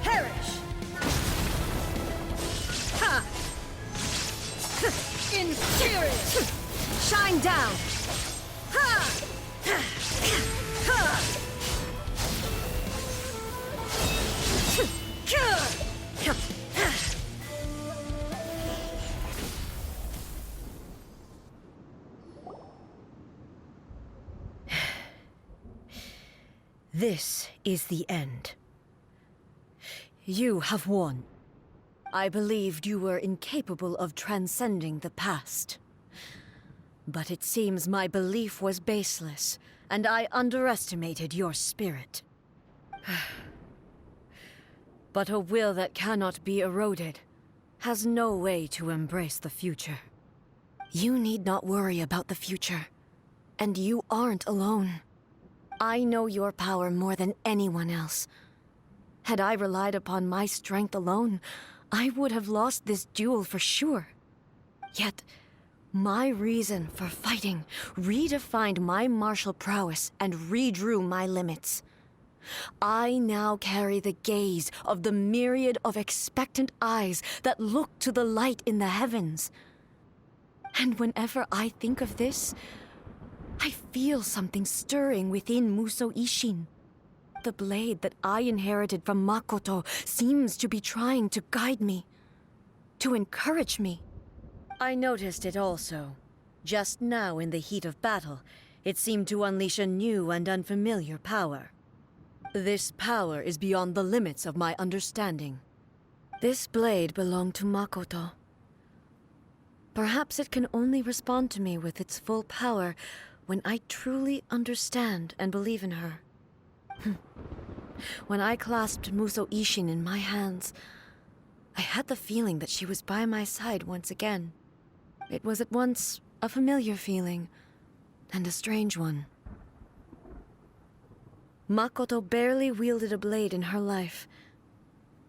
Perish! Ha! Inferior! Shine down! Ha! This is the end. You have won. I believed you were incapable of transcending the past. But it seems my belief was baseless, and I underestimated your spirit. But a will that cannot be eroded has no way to embrace the future. You need not worry about the future, and you aren't alone. I know your power more than anyone else. Had I relied upon my strength alone, I would have lost this duel for sure. Yet, my reason for fighting redefined my martial prowess and redrew my limits. I now carry the gaze of the myriad of expectant eyes that look to the light in the heavens. And whenever I think of this, I feel something stirring within Musou Ishin. The blade that I inherited from Makoto seems to be trying to guide me, to encourage me. I noticed it also. Just now in the heat of battle, it seemed to unleash a new and unfamiliar power. This power is beyond the limits of my understanding. This blade belonged to Makoto. Perhaps it can only respond to me with its full power when I truly understand and believe in her. When I clasped Musou Ishin in my hands, I had the feeling that she was by my side once again. It was at once a familiar feeling and a strange one. Makoto barely wielded a blade in her life,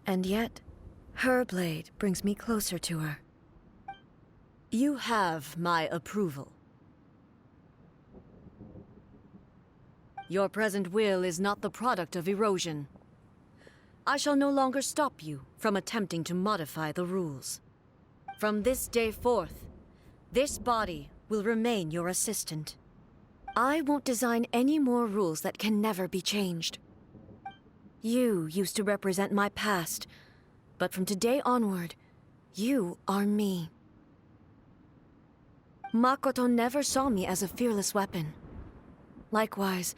and yet her blade brings me closer to her. You have my approval. Your present will is not the product of erosion. I shall no longer stop you from attempting to modify the rules. From this day forth, this body will remain your assistant. I won't design any more rules that can never be changed. You used to represent my past, but from today onward, you are me. Makoto never saw me as a fearless weapon. Likewise,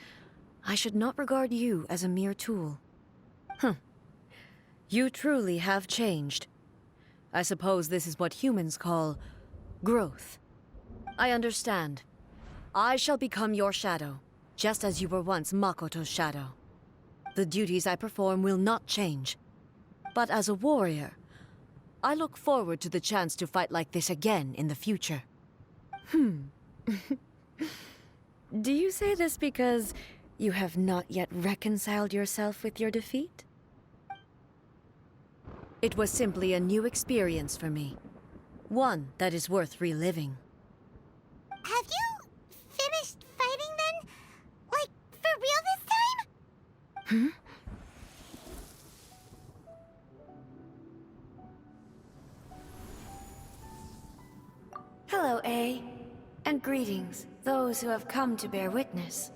I should not regard you as a mere tool. You truly have changed. I suppose this is what humans call growth. I understand. I shall become your shadow, just as you were once Makoto's shadow. The duties I perform will not change. But as a warrior, I look forward to the chance to fight like this again in the future. Do you say this because you have not yet reconciled yourself with your defeat? It was simply a new experience for me. One that is worth reliving. Have you finished fighting then? Like, for real this time? Hello, A. And greetings, those who have come to bear witness.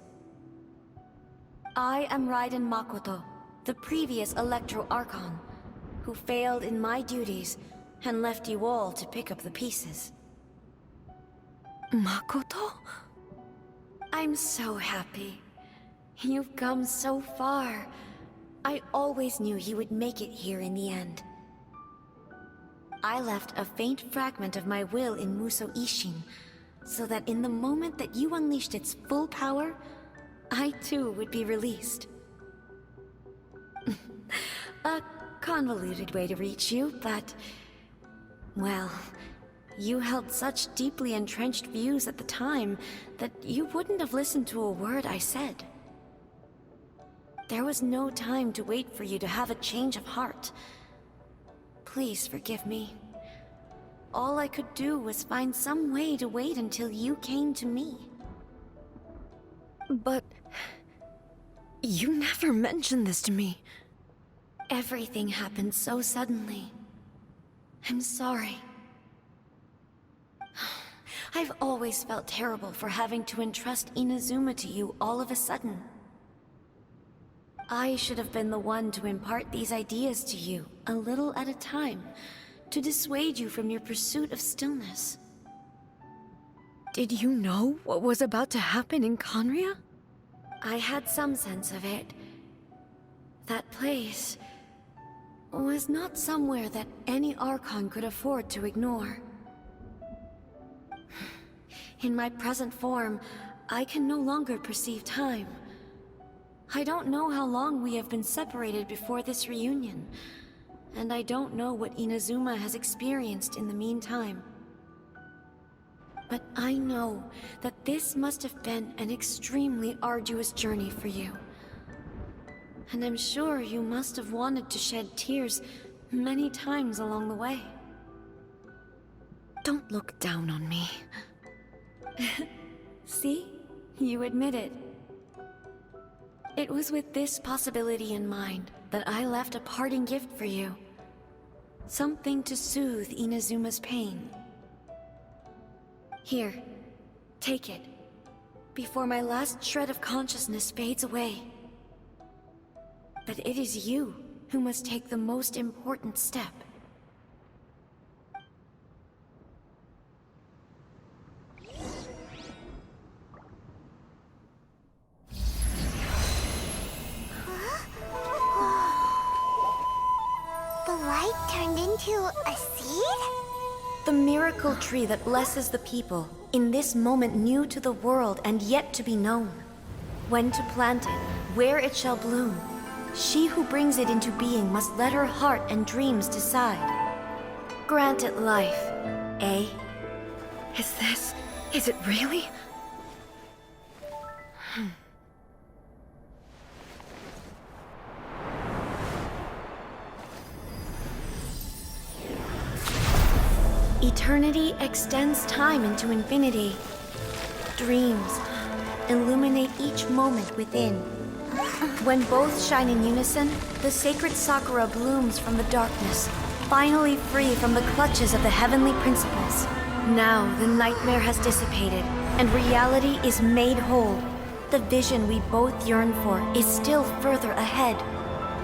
I am Raiden Makoto, the previous Electro Archon, who failed in my duties and left you all to pick up the pieces. Makoto? I'm so happy. You've come so far. I always knew you would make it here in the end. I left a faint fragment of my will in Muso Ishin, so that in the moment that you unleashed its full power, I too would be released. A convoluted way to reach you, but... well, you held such deeply entrenched views at the time that you wouldn't have listened to a word I said. There was no time to wait for you to have a change of heart. Please forgive me. All I could do was find some way to wait until you came to me. But... you never mentioned this to me. Everything happened so suddenly. I'm sorry. I've always felt terrible for having to entrust Inazuma to you all of a sudden. I should have been the one to impart these ideas to you, a little at a time, to dissuade you from your pursuit of stillness. Did you know what was about to happen in Conria? I had some sense of it. That place was not somewhere that any Archon could afford to ignore. In my present form, I can no longer perceive time. I don't know how long we have been separated before this reunion, and I don't know what Inazuma has experienced in the meantime. But I know that this must have been an extremely arduous journey for you. And I'm sure you must have wanted to shed tears many times along the way. Don't look down on me. See? You admit it. It was with this possibility in mind that I left a parting gift for you. Something to soothe Inazuma's pain. Here, take it, before my last shred of consciousness fades away. But it is you who must take the most important step. The light turned into a seed? The miracle tree that blesses the people, in this moment new to the world and yet to be known. When to plant it, where it shall bloom. She who brings it into being must let her heart and dreams decide. Grant it life, eh? Is it really? Eternity extends time into infinity. Dreams illuminate each moment within. When both shine in unison, the sacred Sakura blooms from the darkness, finally free from the clutches of the heavenly principles. Now the nightmare has dissipated, and reality is made whole. The vision we both yearn for is still further ahead.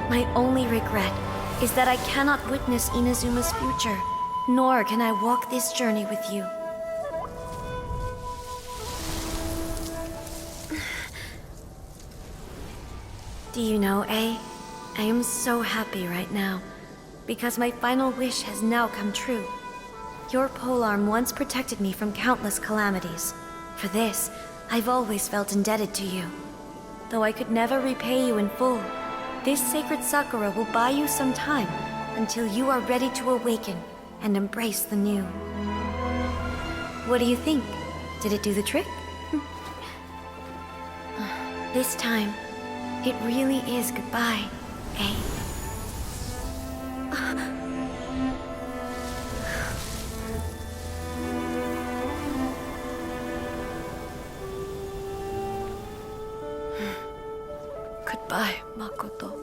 My only regret is that I cannot witness Inazuma's future. Nor can I walk this journey with you. Do you know, A? I am so happy right now, because my final wish has now come true. Your polearm once protected me from countless calamities. For this, I've always felt indebted to you. Though I could never repay you in full, this sacred Sakura will buy you some time until you are ready to awaken and embrace the new. What do you think? Did it do the trick? This time, it really is goodbye, eh? Goodbye, Makoto.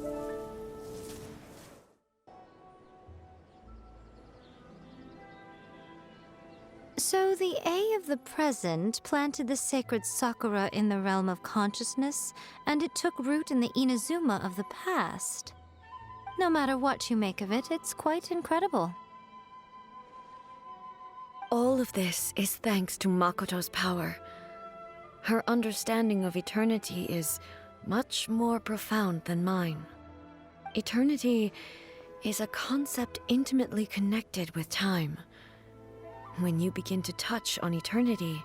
So the A of the present planted the sacred Sakura in the realm of consciousness, and it took root in the Inazuma of the past. No matter what you make of it, it's quite incredible. All of this is thanks to Makoto's power. Her understanding of eternity is much more profound than mine. Eternity is a concept intimately connected with time. When you begin to touch on eternity,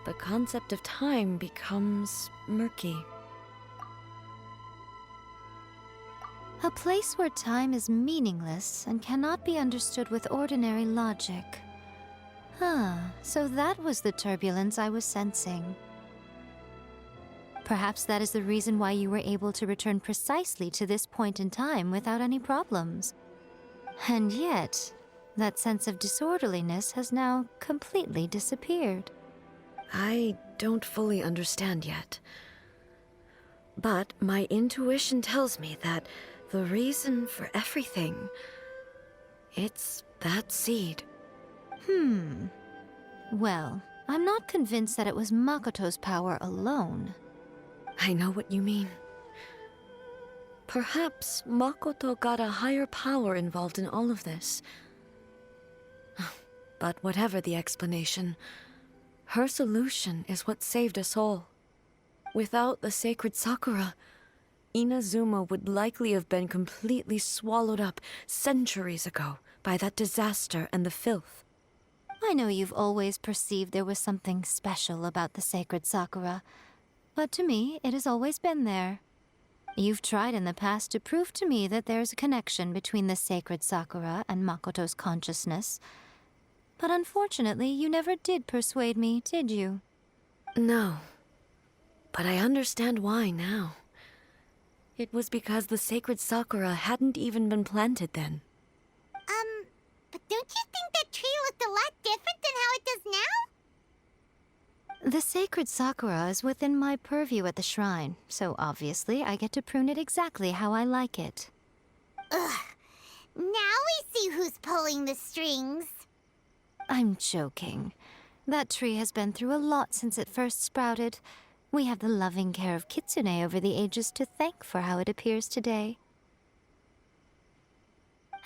the concept of time becomes murky. A place where time is meaningless and cannot be understood with ordinary logic. So that was the turbulence I was sensing. Perhaps that is the reason why you were able to return precisely to this point in time without any problems. And yet, that sense of disorderliness has now completely disappeared. I don't fully understand yet. But my intuition tells me that the reason for everything, it's that seed. Well, I'm not convinced that it was Makoto's power alone. I know what you mean. Perhaps Makoto got a higher power involved in all of this. But whatever the explanation, her solution is what saved us all. Without the sacred Sakura, Inazuma would likely have been completely swallowed up centuries ago by that disaster and the filth. I know you've always perceived there was something special about the sacred Sakura, but to me, it has always been there. You've tried in the past to prove to me that there's a connection between the sacred Sakura and Makoto's consciousness, but unfortunately, you never did persuade me, did you? No. But I understand why now. It was because the sacred Sakura hadn't even been planted then. But don't you think that tree looked a lot different than how it does now? The sacred Sakura is within my purview at the shrine, so obviously I get to prune it exactly how I like it. Ugh. Now we see who's pulling the strings. I'm joking. That tree has been through a lot since it first sprouted. We have the loving care of Kitsune over the ages to thank for how it appears today.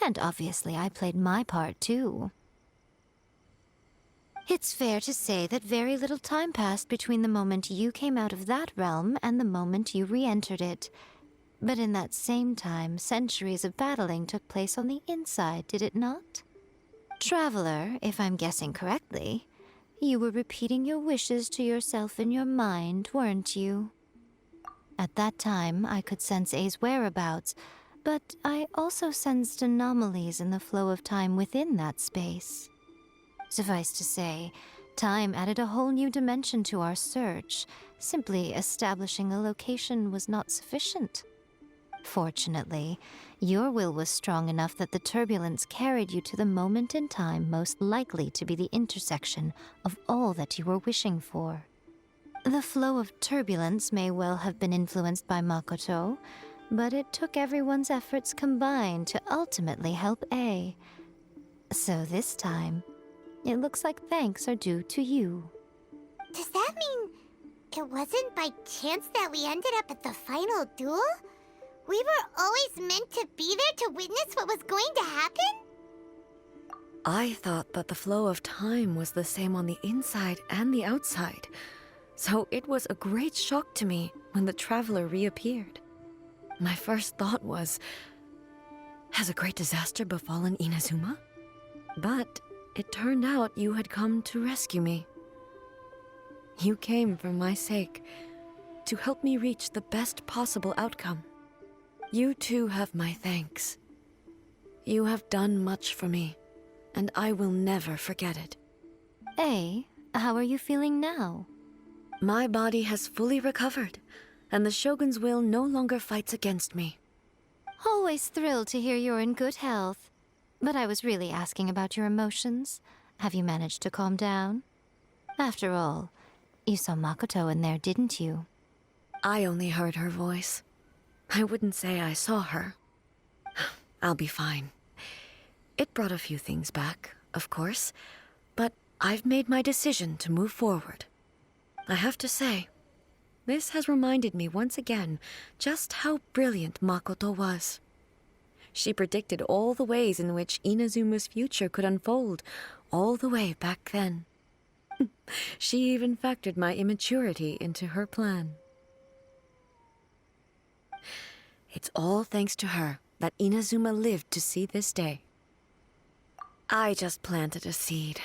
And obviously I played my part too. It's fair to say that very little time passed between the moment you came out of that realm and the moment you re-entered it. But in that same time, centuries of battling took place on the inside, did it not? Traveler, if I'm guessing correctly, you were repeating your wishes to yourself in your mind, weren't you? At that time, I could sense A's whereabouts, but I also sensed anomalies in the flow of time within that space. Suffice to say, time added a whole new dimension to our search. Simply establishing a location was not sufficient. Fortunately, your will was strong enough that the turbulence carried you to the moment in time most likely to be the intersection of all that you were wishing for. The flow of turbulence may well have been influenced by Makoto, but it took everyone's efforts combined to ultimately help A. So this time, it looks like thanks are due to you. Does that mean it wasn't by chance that we ended up at the final duel? We were always meant to be there to witness what was going to happen? I thought that the flow of time was the same on the inside and the outside, so it was a great shock to me when the traveler reappeared. My first thought was, has a great disaster befallen Inazuma? But it turned out you had come to rescue me. You came for my sake, to help me reach the best possible outcome. You too have my thanks. You have done much for me, and I will never forget it. Ae, how are you feeling now? My body has fully recovered, and the Shogun's will no longer fights against me. Always thrilled to hear you're in good health. But I was really asking about your emotions. Have you managed to calm down? After all, you saw Makoto in there, didn't you? I only heard her voice. I wouldn't say I saw her. I'll be fine. It brought a few things back, of course, but I've made my decision to move forward. I have to say, this has reminded me once again just how brilliant Makoto was. She predicted all the ways in which Inazuma's future could unfold, all the way back then. She even factored my immaturity into her plan. It's all thanks to her that Inazuma lived to see this day. I just planted a seed.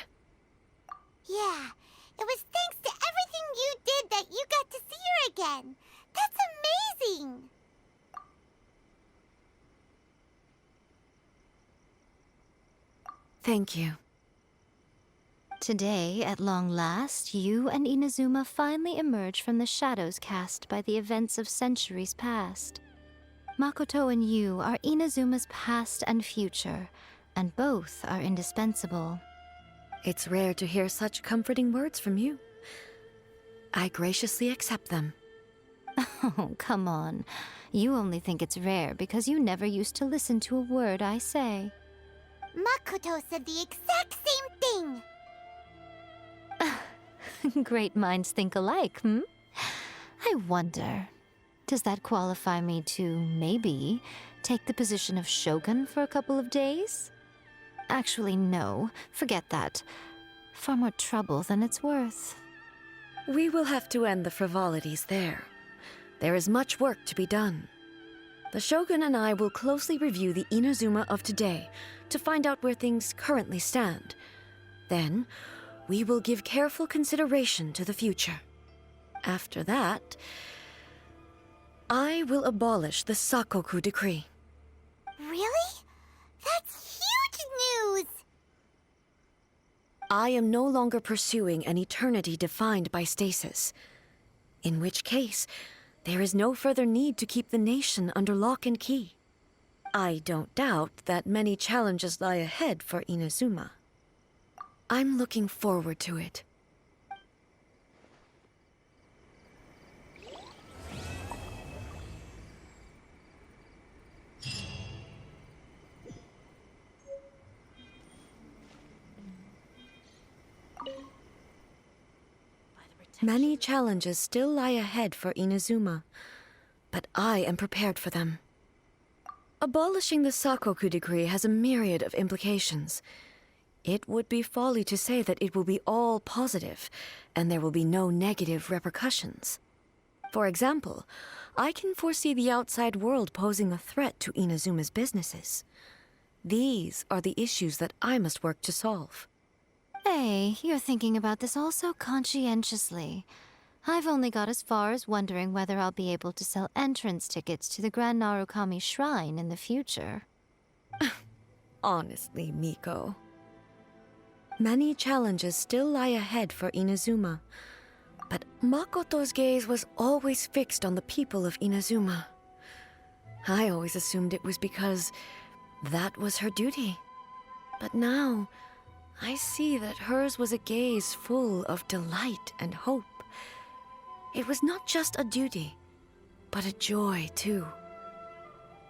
Yeah, it was thanks to everything you did that you got to see her again. That's amazing! Thank you. Today, at long last, you and Inazuma finally emerge from the shadows cast by the events of centuries past. Makoto and you are Inazuma's past and future, and both are indispensable. It's rare to hear such comforting words from you. I graciously accept them. Oh, come on. You only think it's rare because you never used to listen to a word I say. Makoto said the exact same thing! Great minds think alike, hmm? I wonder, does that qualify me to, maybe, take the position of Shogun for a couple of days? Actually, no. Forget that. Far more trouble than it's worth. We will have to end the frivolities there. There is much work to be done. The Shogun and I will closely review the Inazuma of today to find out where things currently stand. Then, we will give careful consideration to the future. After that, I will abolish the Sakoku decree. Really? That's huge news! I am no longer pursuing an eternity defined by stasis. In which case, there is no further need to keep the nation under lock and key. I don't doubt that many challenges lie ahead for Inazuma. I'm looking forward to it. Many challenges still lie ahead for Inazuma, but I am prepared for them. Abolishing the Sakoku decree has a myriad of implications. It would be folly to say that it will be all positive, and there will be no negative repercussions. For example, I can foresee the outside world posing a threat to Inazuma's businesses. These are the issues that I must work to solve. Hey, you're thinking about this all so conscientiously. I've only got as far as wondering whether I'll be able to sell entrance tickets to the Grand Narukami Shrine in the future. Honestly, Miko. Many challenges still lie ahead for Inazuma, but Makoto's gaze was always fixed on the people of Inazuma. I always assumed it was because that was her duty. But now, I see that hers was a gaze full of delight and hope. It was not just a duty, but a joy, too.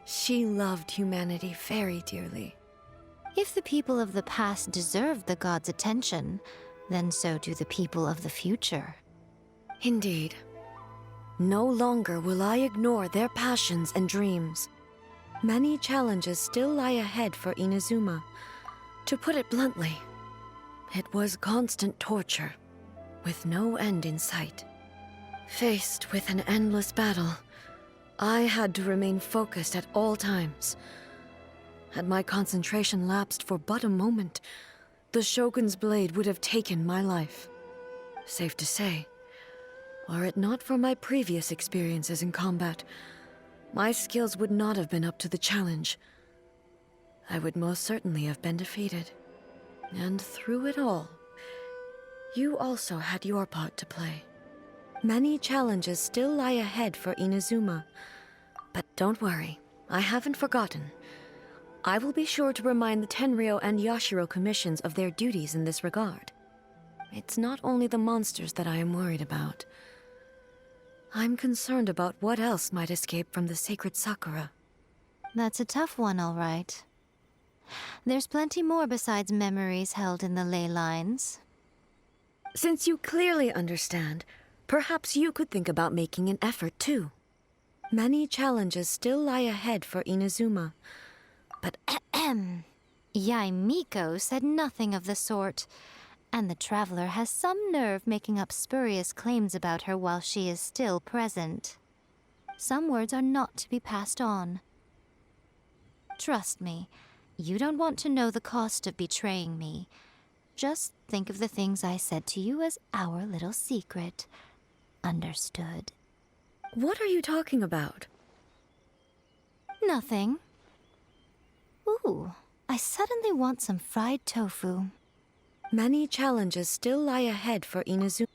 She loved humanity very dearly. If the people of the past deserve the gods' attention, then so do the people of the future. Indeed. No longer will I ignore their passions and dreams. Many challenges still lie ahead for Inazuma. To put it bluntly, it was constant torture, with no end in sight. Faced with an endless battle, I had to remain focused at all times. Had my concentration lapsed for but a moment, the Shogun's blade would have taken my life. Safe to say, were it not for my previous experiences in combat, my skills would not have been up to the challenge. I would most certainly have been defeated. And through it all, you also had your part to play. Many challenges still lie ahead for Inazuma. But don't worry, I haven't forgotten. I will be sure to remind the Tenryou and Yashiro commissions of their duties in this regard. It's not only the monsters that I am worried about. I'm concerned about what else might escape from the sacred Sakura. That's a tough one, all right. There's plenty more besides memories held in the ley lines. Since you clearly understand, perhaps you could think about making an effort too. Many challenges still lie ahead for Inazuma. But Yae Miko said nothing of the sort, and the traveler has some nerve making up spurious claims about her while she is still present. Some words are not to be passed on. Trust me, you don't want to know the cost of betraying me. Just think of the things I said to you as our little secret. Understood? what are you talking about? Nothing. Ooh, I suddenly want some fried tofu. Many challenges still lie ahead for Inazuma.